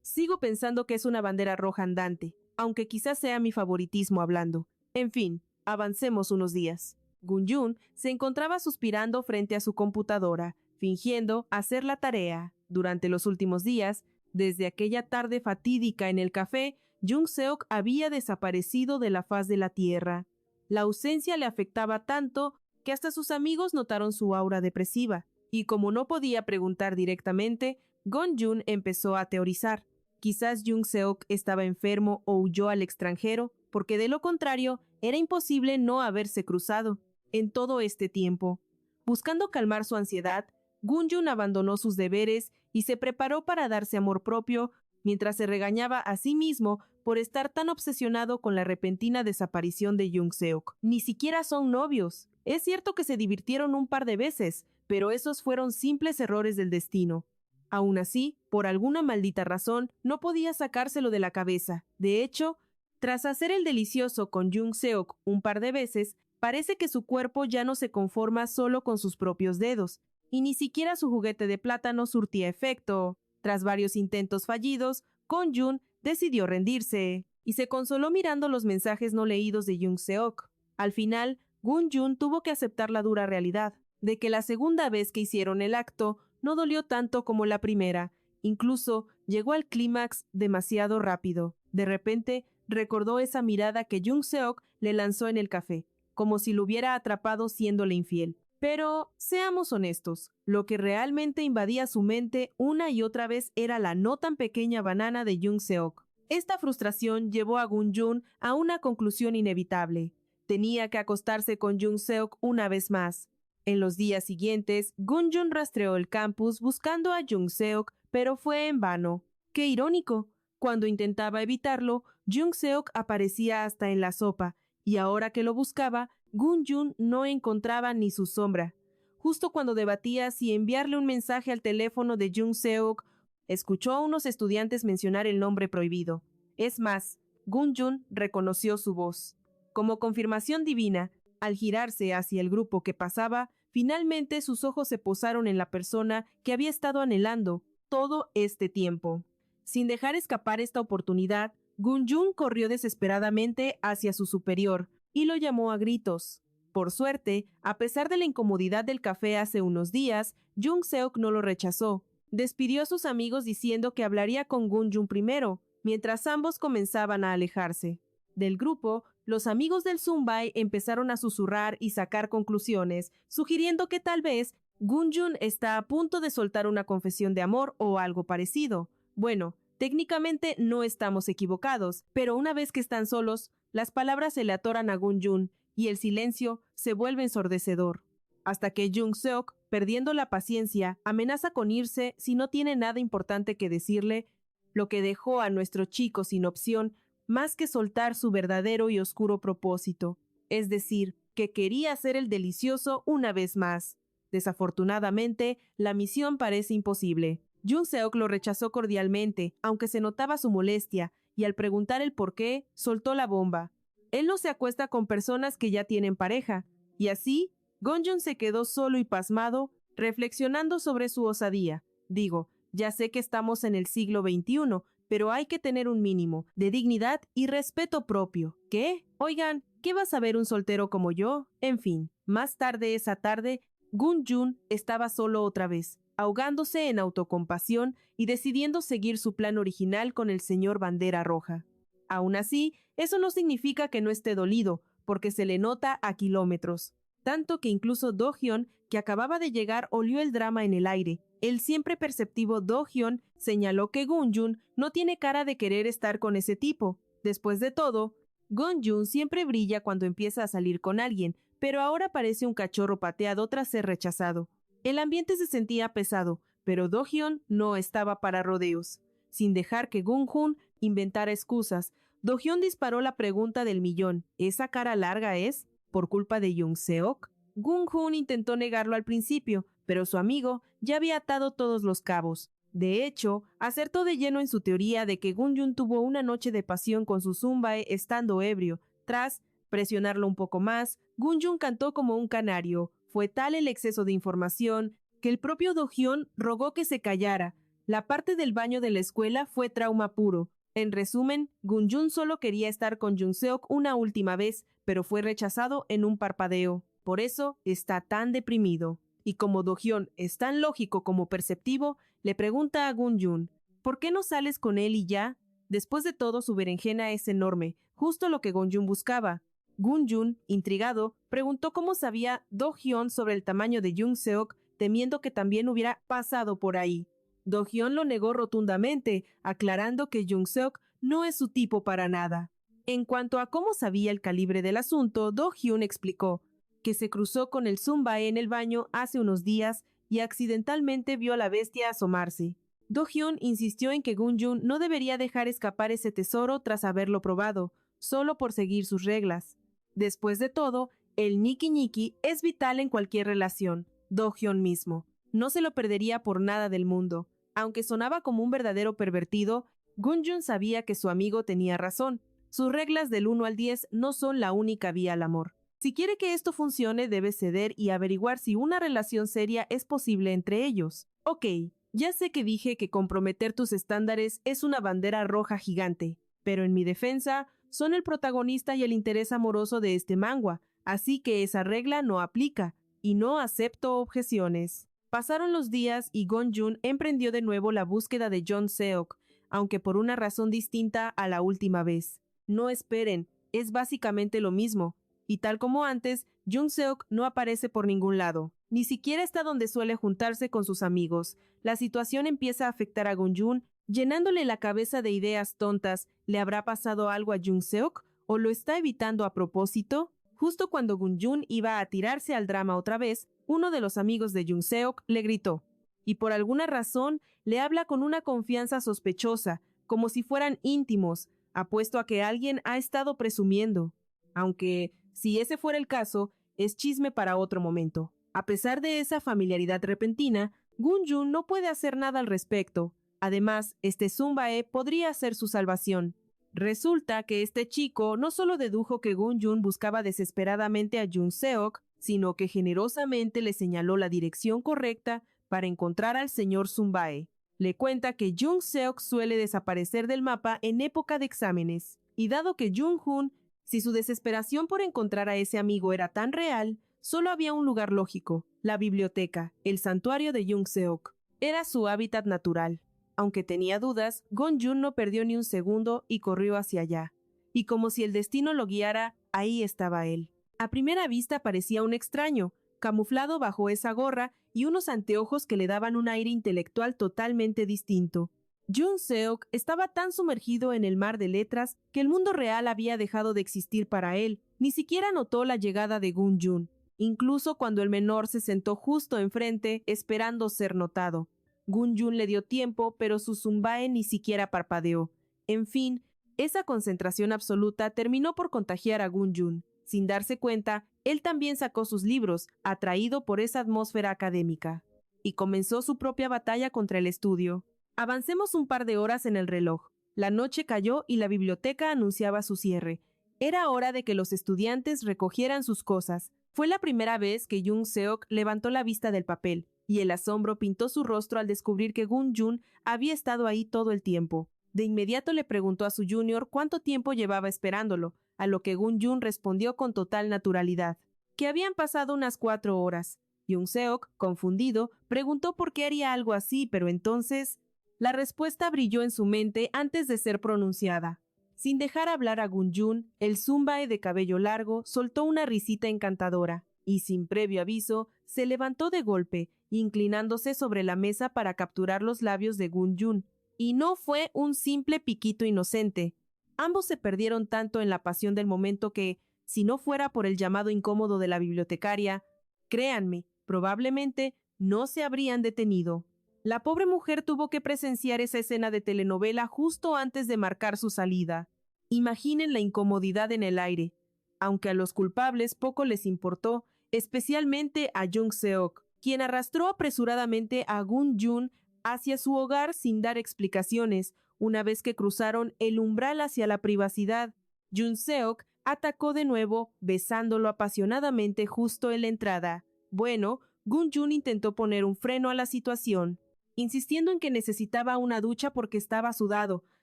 Sigo pensando que es una bandera roja andante, aunque quizás sea mi favoritismo hablando. En fin, avancemos unos días. Gun-jun se encontraba suspirando frente a su computadora, fingiendo hacer la tarea. Durante los últimos días, desde aquella tarde fatídica en el café, Jung Seok había desaparecido de la faz de la tierra. La ausencia le afectaba tanto que hasta sus amigos notaron su aura depresiva, y como no podía preguntar directamente, Gun-jun empezó a teorizar. Quizás Jung Seok estaba enfermo o huyó al extranjero, porque de lo contrario, era imposible no haberse cruzado en todo este tiempo. Buscando calmar su ansiedad, Gun-jun abandonó sus deberes y se preparó para darse amor propio, mientras se regañaba a sí mismo por estar tan obsesionado con la repentina desaparición de Jung Seok. Ni siquiera son novios. Es cierto que se divirtieron un par de veces, pero esos fueron simples errores del destino. Aún así, por alguna maldita razón, no podía sacárselo de la cabeza. De hecho, tras hacer el delicioso con Jung Seok un par de veces, parece que su cuerpo ya no se conforma solo con sus propios dedos, y ni siquiera su juguete de plátano surtía efecto. Tras varios intentos fallidos, Gun-jun decidió rendirse. y se consoló mirando los mensajes no leídos de Jung Seok. Al final, Gun-jun tuvo que aceptar la dura realidad de que la segunda vez que hicieron el acto no dolió tanto como la primera. Incluso llegó al clímax demasiado rápido. De repente, recordó esa mirada que Jung Seok le lanzó en el café, como si lo hubiera atrapado siéndole infiel. Pero, seamos honestos, lo que realmente invadía su mente una y otra vez era la no tan pequeña banana de Jung Seok. Esta frustración llevó a Gun-jun a una conclusión inevitable. Tenía que acostarse con Jung Seok una vez más. En los días siguientes, Gun-jun rastreó el campus buscando a Jung Seok, pero fue en vano. ¡Qué irónico! Cuando intentaba evitarlo, Jung Seok aparecía hasta en la sopa, y ahora que lo buscaba, Gun-jun no encontraba ni su sombra. Justo cuando debatía si enviarle un mensaje al teléfono de Jung Seok, escuchó a unos estudiantes mencionar el nombre prohibido. Es más, Gun-jun reconoció su voz. Como confirmación divina, al girarse hacia el grupo que pasaba, finalmente sus ojos se posaron en la persona que había estado anhelando todo este tiempo. Sin dejar escapar esta oportunidad, Gun-jun corrió desesperadamente hacia su superior y lo llamó a gritos. Por suerte, a pesar de la incomodidad del café hace unos días, Jung Seok no lo rechazó. Despidió a sus amigos diciendo que hablaría con Gun-jun primero, mientras ambos comenzaban a alejarse. Del grupo, los amigos del Sunbae empezaron a susurrar y sacar conclusiones, sugiriendo que tal vez Gun-jun está a punto de soltar una confesión de amor o algo parecido. Bueno, técnicamente no estamos equivocados, pero una vez que están solos, las palabras se le atoran a Gun-jun y el silencio se vuelve ensordecedor. Hasta que Jung Seok, perdiendo la paciencia, amenaza con irse si no tiene nada importante que decirle, lo que dejó a nuestro chico sin opción más que soltar su verdadero y oscuro propósito, es decir, que quería hacer el delicioso una vez más. Desafortunadamente, la misión parece imposible. Jung Seok lo rechazó cordialmente, aunque se notaba su molestia, y al preguntar el por qué, soltó la bomba. Él no se acuesta con personas que ya tienen pareja, y así, Gun-jun se quedó solo y pasmado, reflexionando sobre su osadía. Digo, ya sé que estamos en el siglo XXI, pero hay que tener un mínimo de dignidad y respeto propio. ¿Qué? Oigan, ¿qué va a saber un soltero como yo? En fin, más tarde esa tarde, Gun-jun estaba solo otra vez, ahogándose en autocompasión y decidiendo seguir su plan original con el señor Bandera Roja. Aún así, eso no significa que no esté dolido, porque se le nota a kilómetros. Tanto que incluso Do-hyun, que acababa de llegar, olió el drama en el aire. El siempre perceptivo Do-hyun señaló que Gun-jun no tiene cara de querer estar con ese tipo. Después de todo, Gun-jun siempre brilla cuando empieza a salir con alguien, pero ahora parece un cachorro pateado tras ser rechazado. El ambiente se sentía pesado, pero Do-hyun no estaba para rodeos. Sin dejar que Gun-jun inventara excusas, Do-hyun disparó la pregunta del millón. ¿Esa cara larga es por culpa de Jung Seok? Gun-jun intentó negarlo al principio, pero su amigo ya había atado todos los cabos. De hecho, acertó de lleno en su teoría de que Gun-jun tuvo una noche de pasión con su Sunbae estando ebrio. Tras presionarlo un poco más, Gun-jun cantó como un canario. Fue tal el exceso de información que el propio Do-hyun rogó que se callara. La parte del baño de la escuela fue trauma puro. En resumen, Gun-jun solo quería estar con Jung Seok una última vez, pero fue rechazado en un parpadeo. Por eso está tan deprimido. Y como Do-hyun es tan lógico como perceptivo, le pregunta a Gun-jun, ¿por qué no sales con él y ya? Después de todo, su berenjena es enorme, justo lo que Gun-jun buscaba. Gun-jun, intrigado, preguntó cómo sabía Do-hyun sobre el tamaño de Jung Seok, temiendo que también hubiera pasado por ahí. Do-hyun lo negó rotundamente, aclarando que Jung Seok no es su tipo para nada. En cuanto a cómo sabía el calibre del asunto, Do-hyun explicó que se cruzó con el Sunbae en el baño hace unos días y accidentalmente vio a la bestia asomarse. Do-hyun insistió en que Gun-jun no debería dejar escapar ese tesoro tras haberlo probado, solo por seguir sus reglas. Después de todo, el ñiqui-ñiqui es vital en cualquier relación. Do-hyun mismo no se lo perdería por nada del mundo. Aunque sonaba como un verdadero pervertido, Gun-jun sabía que su amigo tenía razón. Sus reglas del 1 al 10 no son la única vía al amor. Si quiere que esto funcione, debe ceder y averiguar si una relación seria es posible entre ellos. Ok, ya sé que dije que comprometer tus estándares es una bandera roja gigante, Pero en mi defensa, son el protagonista y el interés amoroso de este manga, así que esa regla no aplica, y no acepto objeciones. Pasaron los días y Gon-jun emprendió de nuevo la búsqueda de Jung-seok, aunque por una razón distinta a la última vez. No esperen, es básicamente lo mismo, y tal como antes, Jung-seok no aparece por ningún lado. Ni siquiera está donde suele juntarse con sus amigos. La situación empieza a afectar a Gon-jun, llenándole la cabeza de ideas tontas. ¿Le habrá pasado algo a Jung-seok? ¿O lo está evitando a propósito? Justo cuando Gon-jun iba a tirarse al drama otra vez, uno de los amigos de Jung-seok le gritó, y por alguna razón le habla con una confianza sospechosa, como si fueran íntimos. Apuesto a que alguien ha estado presumiendo. Aunque, si ese fuera el caso, es chisme para otro momento. A pesar de esa familiaridad repentina, Gon-jun no puede hacer nada al respecto. Además, este Zumbae podría ser su salvación. Resulta que este chico no solo dedujo que Gon-jun buscaba desesperadamente a Jung-seok, sino que generosamente le señaló la dirección correcta para encontrar al señor Zumbae. Le cuenta que Jung-seok suele desaparecer del mapa en época de exámenes, y dado que Jung-hun, si su desesperación por encontrar a ese amigo era tan real, solo había un lugar lógico, la biblioteca, el santuario de Jung-seok. Era su hábitat natural. Aunque tenía dudas, Gon-jun no perdió ni un segundo y corrió hacia allá. Y como si el destino lo guiara, ahí estaba él. A primera vista parecía un extraño, camuflado bajo esa gorra y unos anteojos que le daban un aire intelectual totalmente distinto. Jung-seok estaba tan sumergido en el mar de letras que el mundo real había dejado de existir para él. Ni siquiera notó la llegada de Gon-jun, incluso cuando el menor se sentó justo enfrente esperando ser notado. Gon-jun le dio tiempo, pero su Zumbae ni siquiera parpadeó. En fin, esa concentración absoluta terminó por contagiar a Gon-jun. Sin darse cuenta, él también sacó sus libros, atraído por esa atmósfera académica, y comenzó su propia batalla contra el estudio. Avancemos un par de horas en el reloj. La noche cayó y la biblioteca anunciaba su cierre. Era hora de que los estudiantes recogieran sus cosas. Fue la primera vez que Jung-seok levantó la vista del papel, y el asombro pintó su rostro al descubrir que Gon-jun había estado ahí todo el tiempo. De inmediato le preguntó a su junior cuánto tiempo llevaba esperándolo, a lo que Gon-jun respondió con total naturalidad, que habían pasado unas 4 horas. Jung-seok, confundido, preguntó por qué haría algo así, pero entonces la respuesta brilló en su mente antes de ser pronunciada. Sin dejar hablar a Gon-jun, el Zumbae de cabello largo soltó una risita encantadora, y sin previo aviso, se levantó de golpe, inclinándose sobre la mesa para capturar los labios de Gon-jun. Y no fue un simple piquito inocente. Ambos se perdieron tanto en la pasión del momento que, si no fuera por el llamado incómodo de la bibliotecaria, créanme, probablemente no se habrían detenido. La pobre mujer tuvo que presenciar esa escena de telenovela justo antes de marcar su salida. Imaginen la incomodidad en el aire. Aunque a los culpables poco les importó, especialmente a Jung-seok, quien arrastró apresuradamente a Gon-jun hacia su hogar sin dar explicaciones. Una vez que cruzaron el umbral hacia la privacidad, Jung-seok atacó de nuevo, besándolo apasionadamente justo en la entrada. Bueno, Gon-jun intentó poner un freno a la situación, insistiendo en que necesitaba una ducha porque estaba sudado.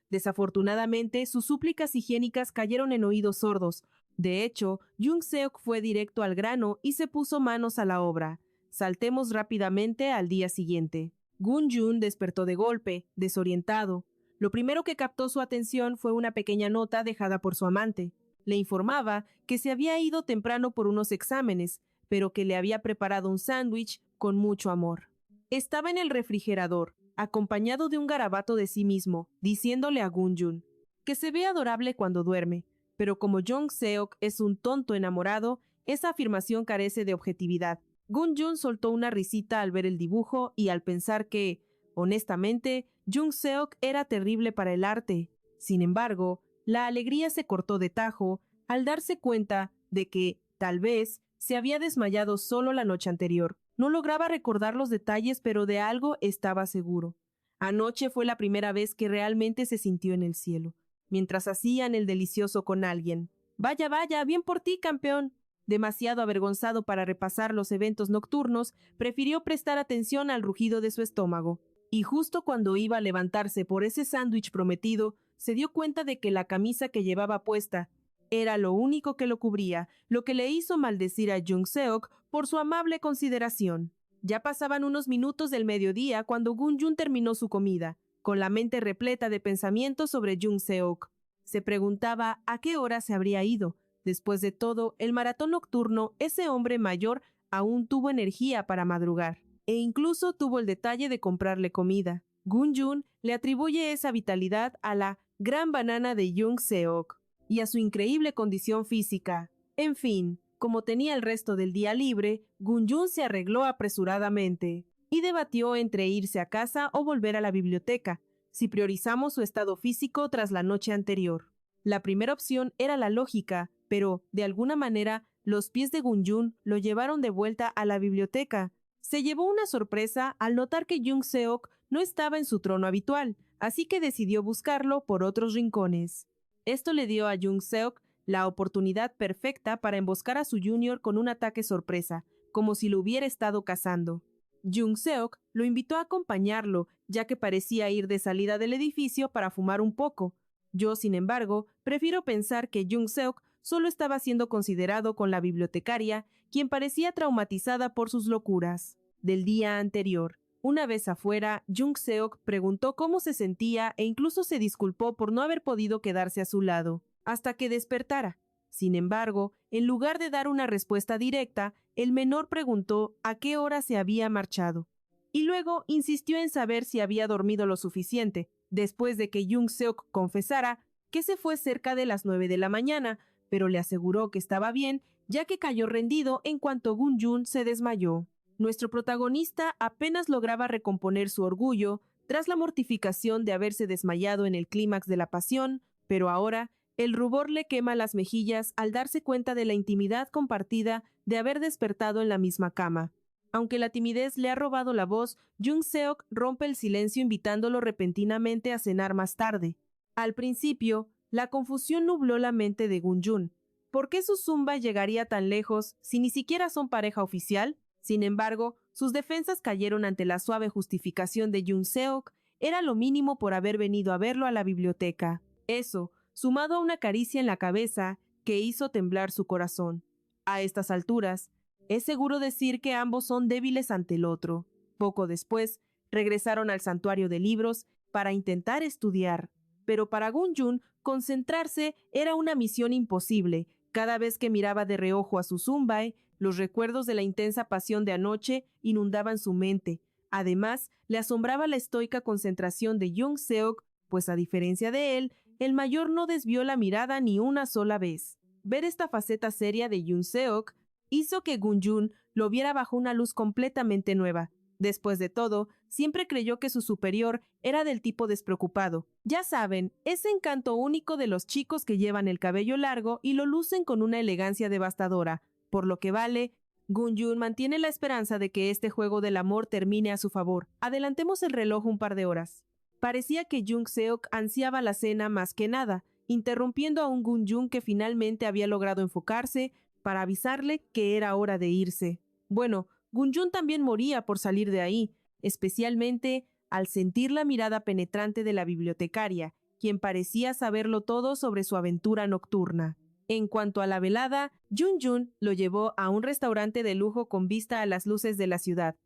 Desafortunadamente, sus súplicas higiénicas cayeron en oídos sordos. De hecho, Jung-seok fue directo al grano y se puso manos a la obra. Saltemos rápidamente al día siguiente. Gon-jun despertó de golpe, desorientado. Lo primero que captó su atención fue una pequeña nota dejada por su amante. Le informaba que se había ido temprano por unos exámenes, pero que le había preparado un sándwich con mucho amor. Estaba en el refrigerador, acompañado de un garabato de sí mismo, diciéndole a Gon-jun que se ve adorable cuando duerme, pero como Jung-seok es un tonto enamorado, esa afirmación carece de objetividad. Gon-jun soltó una risita al ver el dibujo y al pensar que, honestamente, Jung-seok era terrible para el arte. Sin embargo, la alegría se cortó de tajo al darse cuenta de que, tal vez, se había desmayado solo la noche anterior. No lograba recordar los detalles, pero de algo estaba seguro. Anoche fue la primera vez que realmente se sintió en el cielo, mientras hacían el delicioso con alguien. Vaya, vaya, bien por ti, campeón. Demasiado avergonzado para repasar los eventos nocturnos, prefirió prestar atención al rugido de su estómago. Y justo cuando iba a levantarse por ese sándwich prometido, se dio cuenta de que la camisa que llevaba puesta era lo único que lo cubría, lo que le hizo maldecir a Jung Seok por su amable consideración. Ya pasaban unos minutos del mediodía cuando Gun-jun terminó su comida, con la mente repleta de pensamientos sobre Jung Seok. Se preguntaba a qué hora se habría ido. Después de todo, el maratón nocturno, ese hombre mayor aún tuvo energía para madrugar, e incluso tuvo el detalle de comprarle comida. Gun-jun le atribuye esa vitalidad a la gran banana de Jung Seok y a su increíble condición física. En fin, como tenía el resto del día libre, Gun-jun se arregló apresuradamente y debatió entre irse a casa o volver a la biblioteca, si priorizamos su estado físico tras la noche anterior. La primera opción era la lógica, pero, de alguna manera, los pies de Gun-jun lo llevaron de vuelta a la biblioteca. Se llevó una sorpresa al notar que Jung Seok no estaba en su trono habitual, así que decidió buscarlo por otros rincones. Esto le dio a Jung Seok la oportunidad perfecta para emboscar a su junior con un ataque sorpresa, como si lo hubiera estado cazando. Jung Seok lo invitó a acompañarlo, ya que parecía ir de salida del edificio para fumar un poco. Yo, sin embargo, prefiero pensar que Jung Seok solo estaba siendo considerado con la bibliotecaria, quien parecía traumatizada por sus locuras del día anterior. Una vez afuera, Jung Seok preguntó cómo se sentía e incluso se disculpó por no haber podido quedarse a su lado hasta que despertara. Sin embargo, en lugar de dar una respuesta directa, el menor preguntó a qué hora se había marchado. Y luego insistió en saber si había dormido lo suficiente, después de que Jung Seok confesara que se fue cerca de las 9 de la mañana, pero le aseguró que estaba bien, ya que cayó rendido en cuanto Gun-jun se desmayó. Nuestro protagonista apenas lograba recomponer su orgullo tras la mortificación de haberse desmayado en el clímax de la pasión, pero ahora el rubor le quema las mejillas al darse cuenta de la intimidad compartida de haber despertado en la misma cama. Aunque la timidez le ha robado la voz, Jung Seok rompe el silencio invitándolo repentinamente a cenar más tarde. Al principio, la confusión nubló la mente de Gun-jun. ¿Por qué su zumba llegaría tan lejos si ni siquiera son pareja oficial? Sin embargo, sus defensas cayeron ante la suave justificación de Jung Seok. Era lo mínimo por haber venido a verlo a la biblioteca. Eso, sumado a una caricia en la cabeza que hizo temblar su corazón. A estas alturas, es seguro decir que ambos son débiles ante el otro. Poco después, regresaron al santuario de libros para intentar estudiar. Pero para Gun-jun, concentrarse era una misión imposible. Cada vez que miraba de reojo a su Zumbae, los recuerdos de la intensa pasión de anoche inundaban su mente. Además, le asombraba la estoica concentración de Jung Seok, pues a diferencia de él, el mayor no desvió la mirada ni una sola vez. Ver esta faceta seria de Jung Seok hizo que Gun-jun lo viera bajo una luz completamente nueva. Después de todo, siempre creyó que su superior era del tipo despreocupado. Ya saben, ese encanto único de los chicos que llevan el cabello largo y lo lucen con una elegancia devastadora. Por lo que vale, Gun-jun mantiene la esperanza de que este juego del amor termine a su favor. Adelantemos el reloj un par de horas. Parecía que Jung Seok ansiaba la cena más que nada, interrumpiendo a un Gun-jun que finalmente había logrado enfocarse para avisarle que era hora de irse. Bueno, Gun-jun también moría por salir de ahí, especialmente al sentir la mirada penetrante de la bibliotecaria, quien parecía saberlo todo sobre su aventura nocturna. En cuanto a la velada, Jun-jun lo llevó a un restaurante de lujo con vista a las luces de la ciudad.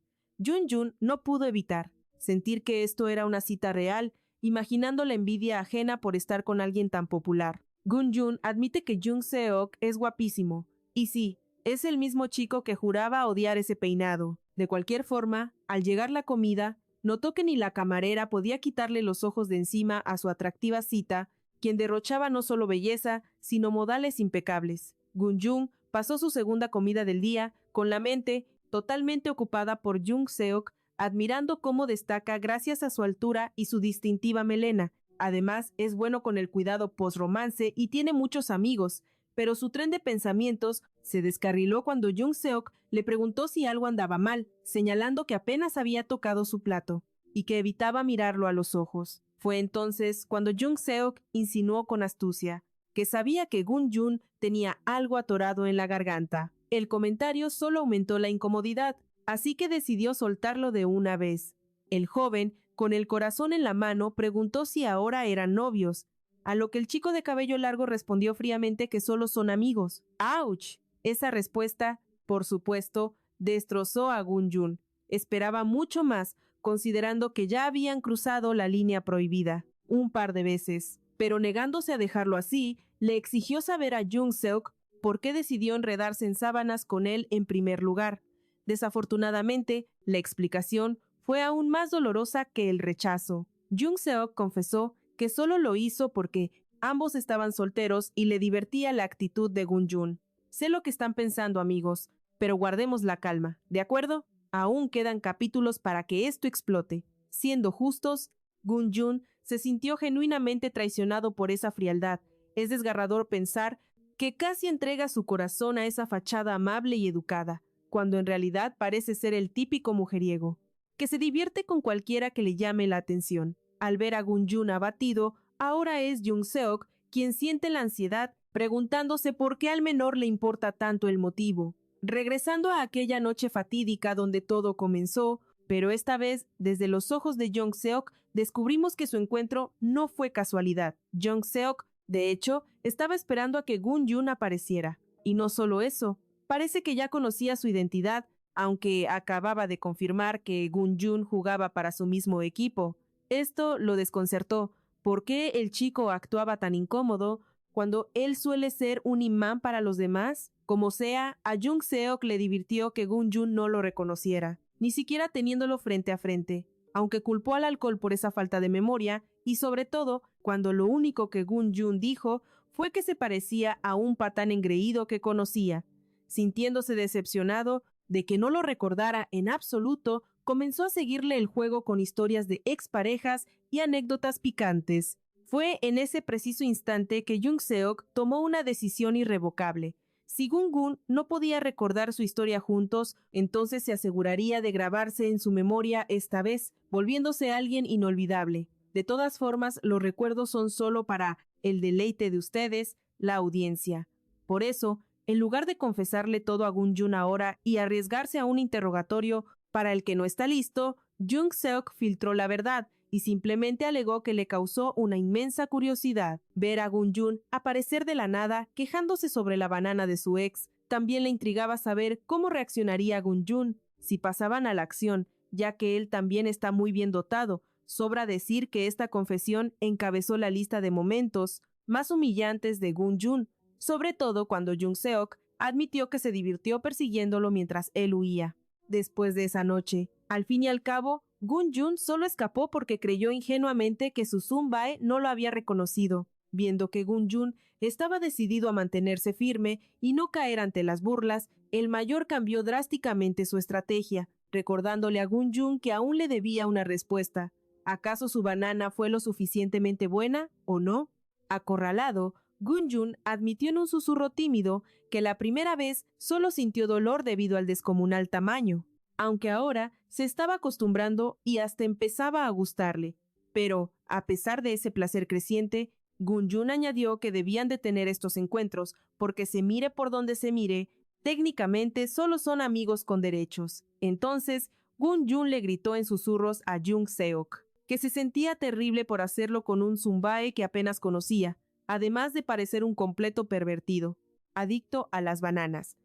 Jun-jun no pudo evitar sentir que esto era una cita real, imaginando la envidia ajena por estar con alguien tan popular. Gun-jun admite que Jung Seok es guapísimo, y sí, es el mismo chico que juraba odiar ese peinado. De cualquier forma, al llegar la comida, notó que ni la camarera podía quitarle los ojos de encima a su atractiva cita, quien derrochaba no solo belleza, sino modales impecables. Gun-jun pasó su segunda comida del día con la mente totalmente ocupada por Jung Seok, admirando cómo destaca gracias a su altura y su distintiva melena. Además, es bueno con el cuidado post-romance y tiene muchos amigos, pero su tren de pensamientos se descarriló cuando Jung Seok le preguntó si algo andaba mal, señalando que apenas había tocado su plato y que evitaba mirarlo a los ojos. Fue entonces cuando Jung Seok insinuó con astucia que sabía que Gun-jun tenía algo atorado en la garganta. El comentario solo aumentó la incomodidad, así que decidió soltarlo de una vez. El joven, con el corazón en la mano, preguntó si ahora eran novios. a lo que el chico de cabello largo respondió fríamente que solo son amigos. ¡Auch! Esa respuesta, por supuesto, destrozó a Gun-jun. Esperaba mucho más, considerando que ya habían cruzado la línea prohibida un par de veces. Pero negándose a dejarlo así, le exigió saber a Jung-seok por qué decidió enredarse en sábanas con él en primer lugar. Desafortunadamente, la explicación fue aún más dolorosa que el rechazo. Jung-seok confesó que solo lo hizo porque ambos estaban solteros y le divertía la actitud de Gun-jun. Sé lo que están pensando, amigos, pero guardemos la calma, ¿de acuerdo? Aún quedan capítulos para que esto explote. Siendo justos, Gun-jun se sintió genuinamente traicionado por esa frialdad. Es desgarrador pensar que casi entrega su corazón a esa fachada amable y educada, cuando en realidad parece ser el típico mujeriego, que se divierte con cualquiera que le llame la atención. Al ver a Gun-jun abatido, ahora es Jung-seok quien siente la ansiedad, preguntándose por qué al menor le importa tanto el motivo. Regresando a aquella noche fatídica donde todo comenzó, pero esta vez, desde los ojos de Jung-seok, descubrimos que su encuentro no fue casualidad. Jung-seok, de hecho, estaba esperando a que Gun-jun apareciera. Y no solo eso, parece que ya conocía su identidad, aunque acababa de confirmar que Gun-jun jugaba para su mismo equipo. Esto lo desconcertó. ¿Por qué el chico actuaba tan incómodo cuando él suele ser un imán para los demás? Como sea, a Jung-seok le divirtió que Gun-jun no lo reconociera, ni siquiera teniéndolo frente a frente, aunque culpó al alcohol por esa falta de memoria y sobre todo cuando lo único que Gun-jun dijo fue que se parecía a un patán engreído que conocía. Sintiéndose decepcionado de que no lo recordara en absoluto, comenzó a seguirle el juego con historias de exparejas y anécdotas picantes. Fue en ese preciso instante que Jung-seok tomó una decisión irrevocable. Si Gun-jun no podía recordar su historia juntos, entonces se aseguraría de grabarse en su memoria esta vez, volviéndose alguien inolvidable. De todas formas, los recuerdos son solo para el deleite de ustedes, la audiencia. Por eso, en lugar de confesarle todo a Gun-jun ahora y arriesgarse a un interrogatorio para el que no está listo, Jung-seok filtró la verdad y simplemente alegó que le causó una inmensa curiosidad. Ver a Gun-jun aparecer de la nada quejándose sobre la banana de su ex. También le intrigaba saber cómo reaccionaría Gun-jun si pasaban a la acción, ya que él también está muy bien dotado. Sobra decir que esta confesión encabezó la lista de momentos más humillantes de Gun-jun, sobre todo cuando Jung-seok admitió que se divirtió persiguiéndolo mientras él huía. Después de esa noche, al fin y al cabo, Gun-jun solo escapó porque creyó ingenuamente que su Sunbae no lo había reconocido. Viendo que Gun-jun estaba decidido a mantenerse firme y no caer ante las burlas, el mayor cambió drásticamente su estrategia, recordándole a Gun-jun que aún le debía una respuesta. ¿Acaso su banana fue lo suficientemente buena o no? Acorralado, Gun-jun admitió en un susurro tímido que la primera vez solo sintió dolor debido al descomunal tamaño, aunque ahora se estaba acostumbrando y hasta empezaba a gustarle. Pero, a pesar de ese placer creciente, Gun-jun añadió que debían de tener estos encuentros porque se mire por donde se mire, técnicamente solo son amigos con derechos. Entonces, Gun-jun le gritó en susurros a Jung-seok que se sentía terrible por hacerlo con un Sunbae que apenas conocía, además de parecer un completo pervertido, adicto a las bananas.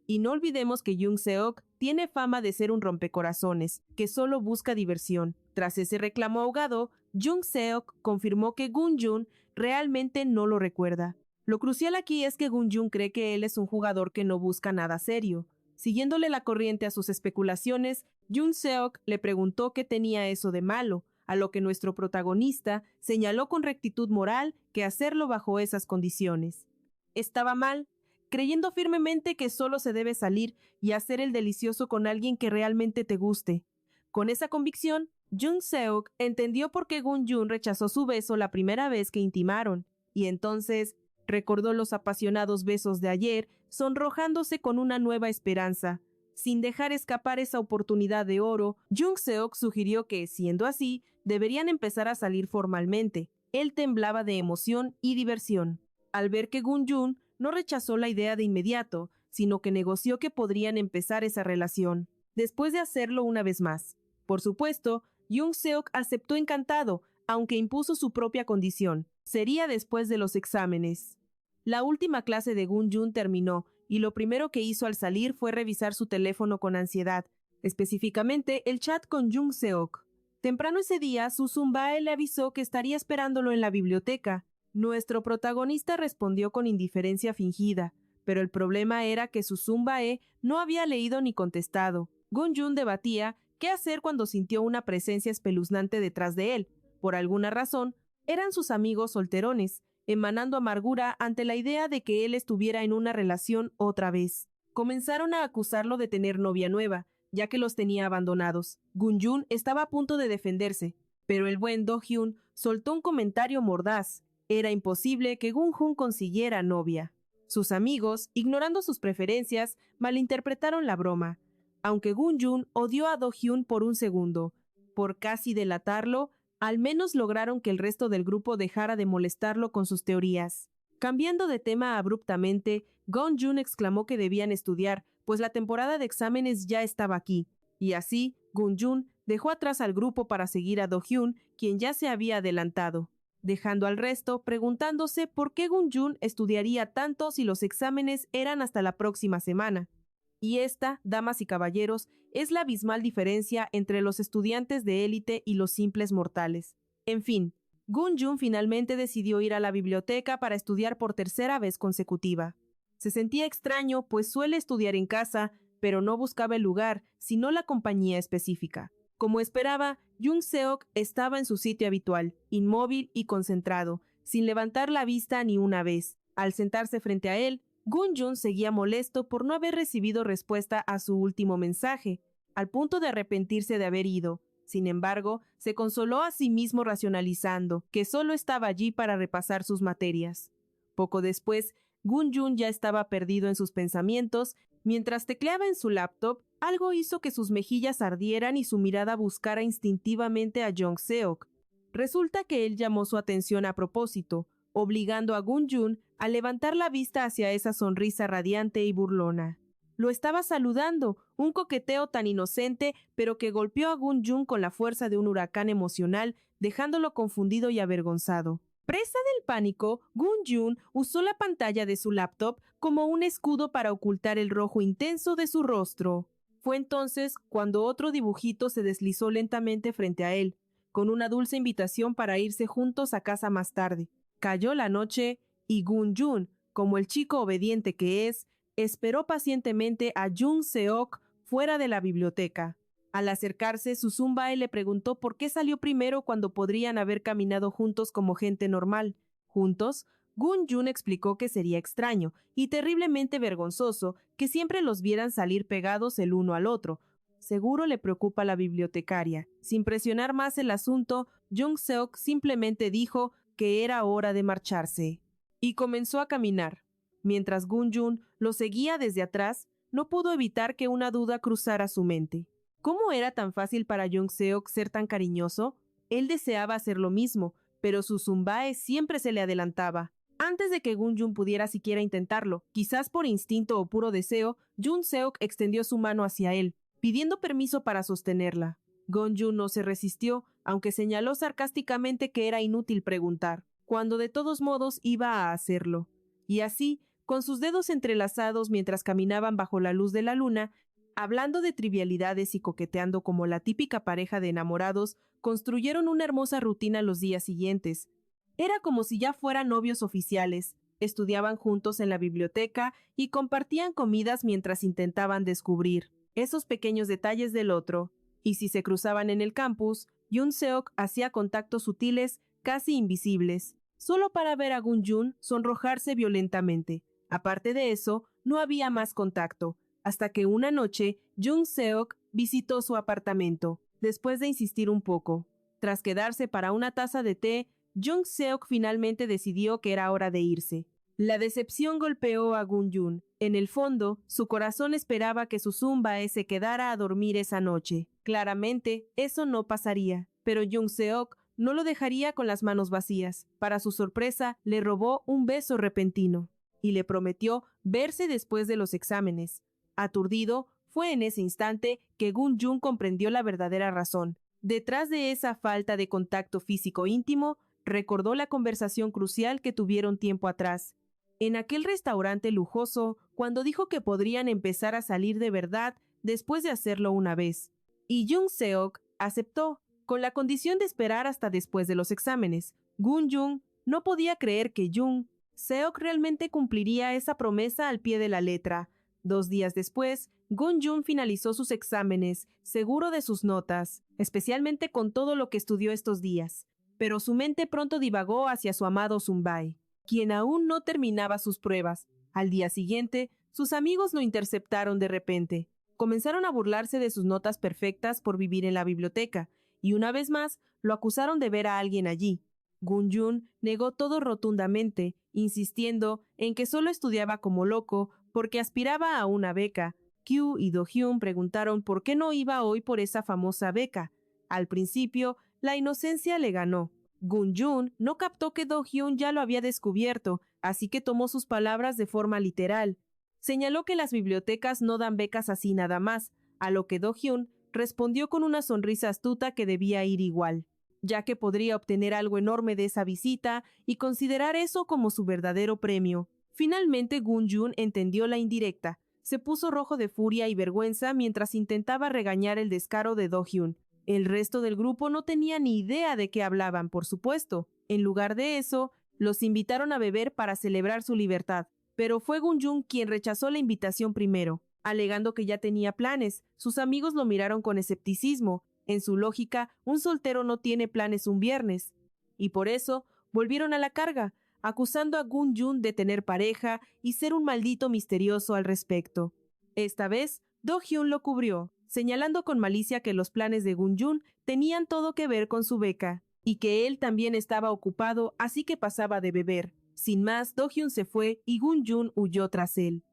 Y no olvidemos que Jung-seok tiene fama de ser un rompecorazones, que solo busca diversión. Tras ese reclamo ahogado, Jung-seok confirmó que Gun-jun realmente no lo recuerda. Lo crucial aquí es que Gun-jun cree que él es un jugador que no busca nada serio. Siguiéndole la corriente a sus especulaciones, Jung-seok le preguntó qué tenía eso de malo, a lo que nuestro protagonista señaló con rectitud moral que hacerlo bajo esas condiciones estaba mal, creyendo firmemente que solo se debe salir y hacer el delicioso con alguien que realmente te guste. Con esa convicción, Jung-seok entendió por qué Gun-jun rechazó su beso la primera vez que intimaron, y entonces recordó los apasionados besos de ayer, sonrojándose con una nueva esperanza. Sin dejar escapar esa oportunidad de oro, Jung-seok sugirió que, siendo así, deberían empezar a salir formalmente. Él temblaba de emoción y diversión. Al ver que Gun-jun no rechazó la idea de inmediato, sino que negoció que podrían empezar esa relación, después de hacerlo una vez más. Por supuesto, Jung-seok aceptó encantado, aunque impuso su propia condición. sería después de los exámenes. La última clase de Gun-jun terminó, y lo primero que hizo al salir fue revisar su teléfono con ansiedad, específicamente el chat con Jung Seok. Temprano ese día, Su Sun-bae le avisó que estaría esperándolo en la biblioteca. Nuestro protagonista respondió con indiferencia fingida, pero el problema era que Su Sun-bae no había leído ni contestado. Gun-jun debatía qué hacer cuando sintió una presencia espeluznante detrás de él. Por alguna razón, eran sus amigos solterones, emanando amargura ante la idea de que él estuviera en una relación otra vez. Comenzaron a acusarlo de tener novia nueva, ya que los tenía abandonados. Gun-jun estaba a punto de defenderse, pero el buen Do-hyun soltó un comentario mordaz. Era imposible que Gun-jun consiguiera novia. Sus amigos, ignorando sus preferencias, malinterpretaron la broma. Aunque Gun-jun odió a Do-hyun por un segundo, por casi delatarlo, al menos lograron que el resto del grupo dejara de molestarlo con sus teorías. Cambiando de tema abruptamente, Gun-jun exclamó que debían estudiar, pues la temporada de exámenes ya estaba aquí. Y así, Gun-jun dejó atrás al grupo para seguir a Do-hyun, quien ya se había adelantado, dejando al resto preguntándose por qué Gun-jun estudiaría tanto si los exámenes eran hasta la próxima semana. Y esta, damas y caballeros, es la abismal diferencia entre los estudiantes de élite y los simples mortales. En fin, Gun-jun finalmente decidió ir a la biblioteca para estudiar por tercera vez consecutiva. Se sentía extraño, pues suele estudiar en casa, pero no buscaba el lugar, sino la compañía específica. Como esperaba, Jung Seok estaba en su sitio habitual, inmóvil y concentrado, sin levantar la vista ni una vez. Al sentarse frente a él, Gun-jun seguía molesto por no haber recibido respuesta a su último mensaje, al punto de arrepentirse de haber ido. Sin embargo, se consoló a sí mismo racionalizando que solo estaba allí para repasar sus materias. Poco después, Gun-jun ya estaba perdido en sus pensamientos. Mientras tecleaba en su laptop, algo hizo que sus mejillas ardieran y su mirada buscara instintivamente a Jung Seok. Resulta que él llamó su atención a propósito, obligando a Gun-jun a levantar la vista hacia esa sonrisa radiante y burlona. Lo estaba saludando, un coqueteo tan inocente, pero que golpeó a Gun-jun con la fuerza de un huracán emocional, dejándolo confundido y avergonzado. Presa del pánico, Gun-jun usó la pantalla de su laptop como un escudo para ocultar el rojo intenso de su rostro. Fue entonces cuando otro dibujito se deslizó lentamente frente a él, con una dulce invitación para irse juntos a casa más tarde. Cayó la noche y Gun-jun, como el chico obediente que es, esperó pacientemente a Jung Seok fuera de la biblioteca. Al acercarse, Su Sun-bae le preguntó por qué salió primero cuando podrían haber caminado juntos como gente normal. Juntos, Gun-jun explicó que sería extraño y terriblemente vergonzoso que siempre los vieran salir pegados el uno al otro. Seguro le preocupa la bibliotecaria. Sin presionar más el asunto, Jung Seok simplemente dijo que era hora de marcharse. Y comenzó a caminar. Mientras Gun-jun lo seguía desde atrás, no pudo evitar que una duda cruzara su mente. ¿Cómo era tan fácil para Jung Seok ser tan cariñoso? Él deseaba hacer lo mismo, pero Su Sun-bae siempre se le adelantaba. Antes de que Gun-jun pudiera siquiera intentarlo, quizás por instinto o puro deseo, Jung Seok extendió su mano hacia él, pidiendo permiso para sostenerla. Gun-jun no se resistió, aunque señaló sarcásticamente que era inútil preguntar, cuando de todos modos iba a hacerlo. Y así, con sus dedos entrelazados mientras caminaban bajo la luz de la luna, hablando de trivialidades y coqueteando como la típica pareja de enamorados, construyeron una hermosa rutina los días siguientes. Era como si ya fueran novios oficiales. Estudiaban juntos en la biblioteca y compartían comidas mientras intentaban descubrir esos pequeños detalles del otro. Y si se cruzaban en el campus, Jung Seok hacía contactos sutiles, casi invisibles, solo para ver a Gun-jun sonrojarse violentamente. Aparte de eso, no había más contacto, hasta que una noche Jung Seok visitó su apartamento, después de insistir un poco. Tras quedarse para una taza de té, Jung Seok finalmente decidió que era hora de irse. La decepción golpeó a Gun-jun. En el fondo, su corazón esperaba que Su Sun-bae se quedara a dormir esa noche. Claramente, eso no pasaría, pero Jung Seok no lo dejaría con las manos vacías. Para su sorpresa, le robó un beso repentino y le prometió verse después de los exámenes. Aturdido, fue en ese instante que Gun-jun comprendió la verdadera razón. Detrás de esa falta de contacto físico íntimo, Recordó la conversación crucial que tuvieron tiempo atrás, en aquel restaurante lujoso, cuando dijo que podrían empezar a salir de verdad después de hacerlo una vez. Y Jung Seok aceptó, con la condición de esperar hasta después de los exámenes. Gun Jung no podía creer que Jung Seok realmente cumpliría esa promesa al pie de la letra. 2 días después, Gun Jung finalizó sus exámenes, seguro de sus notas, especialmente con todo lo que estudió estos días. Pero su mente pronto divagó hacia su amado Sunbae, quien aún no terminaba sus pruebas. Al día siguiente, sus amigos lo interceptaron de repente. Comenzaron a burlarse de sus notas perfectas por vivir en la biblioteca, y una vez más lo acusaron de ver a alguien allí. Gun Jung negó todo rotundamente, insistiendo en que solo estudiaba como loco porque aspiraba a una beca. Kyu y Do Hyun preguntaron por qué no iba hoy por esa famosa beca. Al principio, la inocencia le ganó. Gun Jung no captó que Do Hyun ya lo había descubierto, así que tomó sus palabras de forma literal. Señaló que las bibliotecas no dan becas así nada más, a lo que Do Hyun respondió con una sonrisa astuta que debía ir igual, ya que podría obtener algo enorme de esa visita y considerar eso como su verdadero premio. Finalmente Gun Jung entendió la indirecta. Se puso rojo de furia y vergüenza mientras intentaba regañar el descaro de Do Hyun. El resto del grupo no tenía ni idea de qué hablaban, por supuesto. En lugar de eso, los invitaron a beber para celebrar su libertad. Pero fue Gun Jung quien rechazó la invitación primero, alegando que ya tenía planes. Sus amigos lo miraron con escepticismo. En su lógica, un soltero no tiene planes un viernes. Y por eso, volvieron a la carga, acusando a Gun Jung de tener pareja y ser un maldito misterioso al respecto. Esta vez, Do Hyun lo cubrió, señalando con malicia que los planes de Gun Jung tenían todo que ver con su beca, y que él también estaba ocupado, así que pasaba de beber. Sin más, Do Hyun se fue y Gun Jung huyó tras él.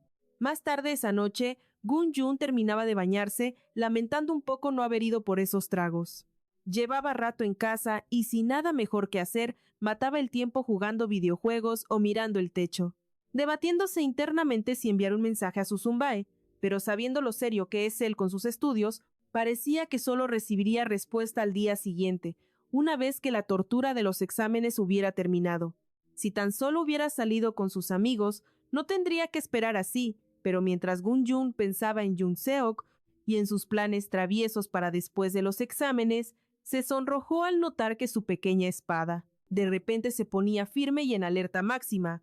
Más tarde esa noche, Gun Jung terminaba de bañarse, lamentando un poco no haber ido por esos tragos. Llevaba rato en casa y sin nada mejor que hacer, mataba el tiempo jugando videojuegos o mirando el techo, debatiéndose internamente si enviar un mensaje a su Sunbae, pero sabiendo lo serio que es él con sus estudios, parecía que solo recibiría respuesta al día siguiente, una vez que la tortura de los exámenes hubiera terminado. Si tan solo hubiera salido con sus amigos, no tendría que esperar así, pero mientras Gun Jung pensaba en Jung Seok y en sus planes traviesos para después de los exámenes, se sonrojó al notar que su pequeña espada de repente se ponía firme y en alerta máxima.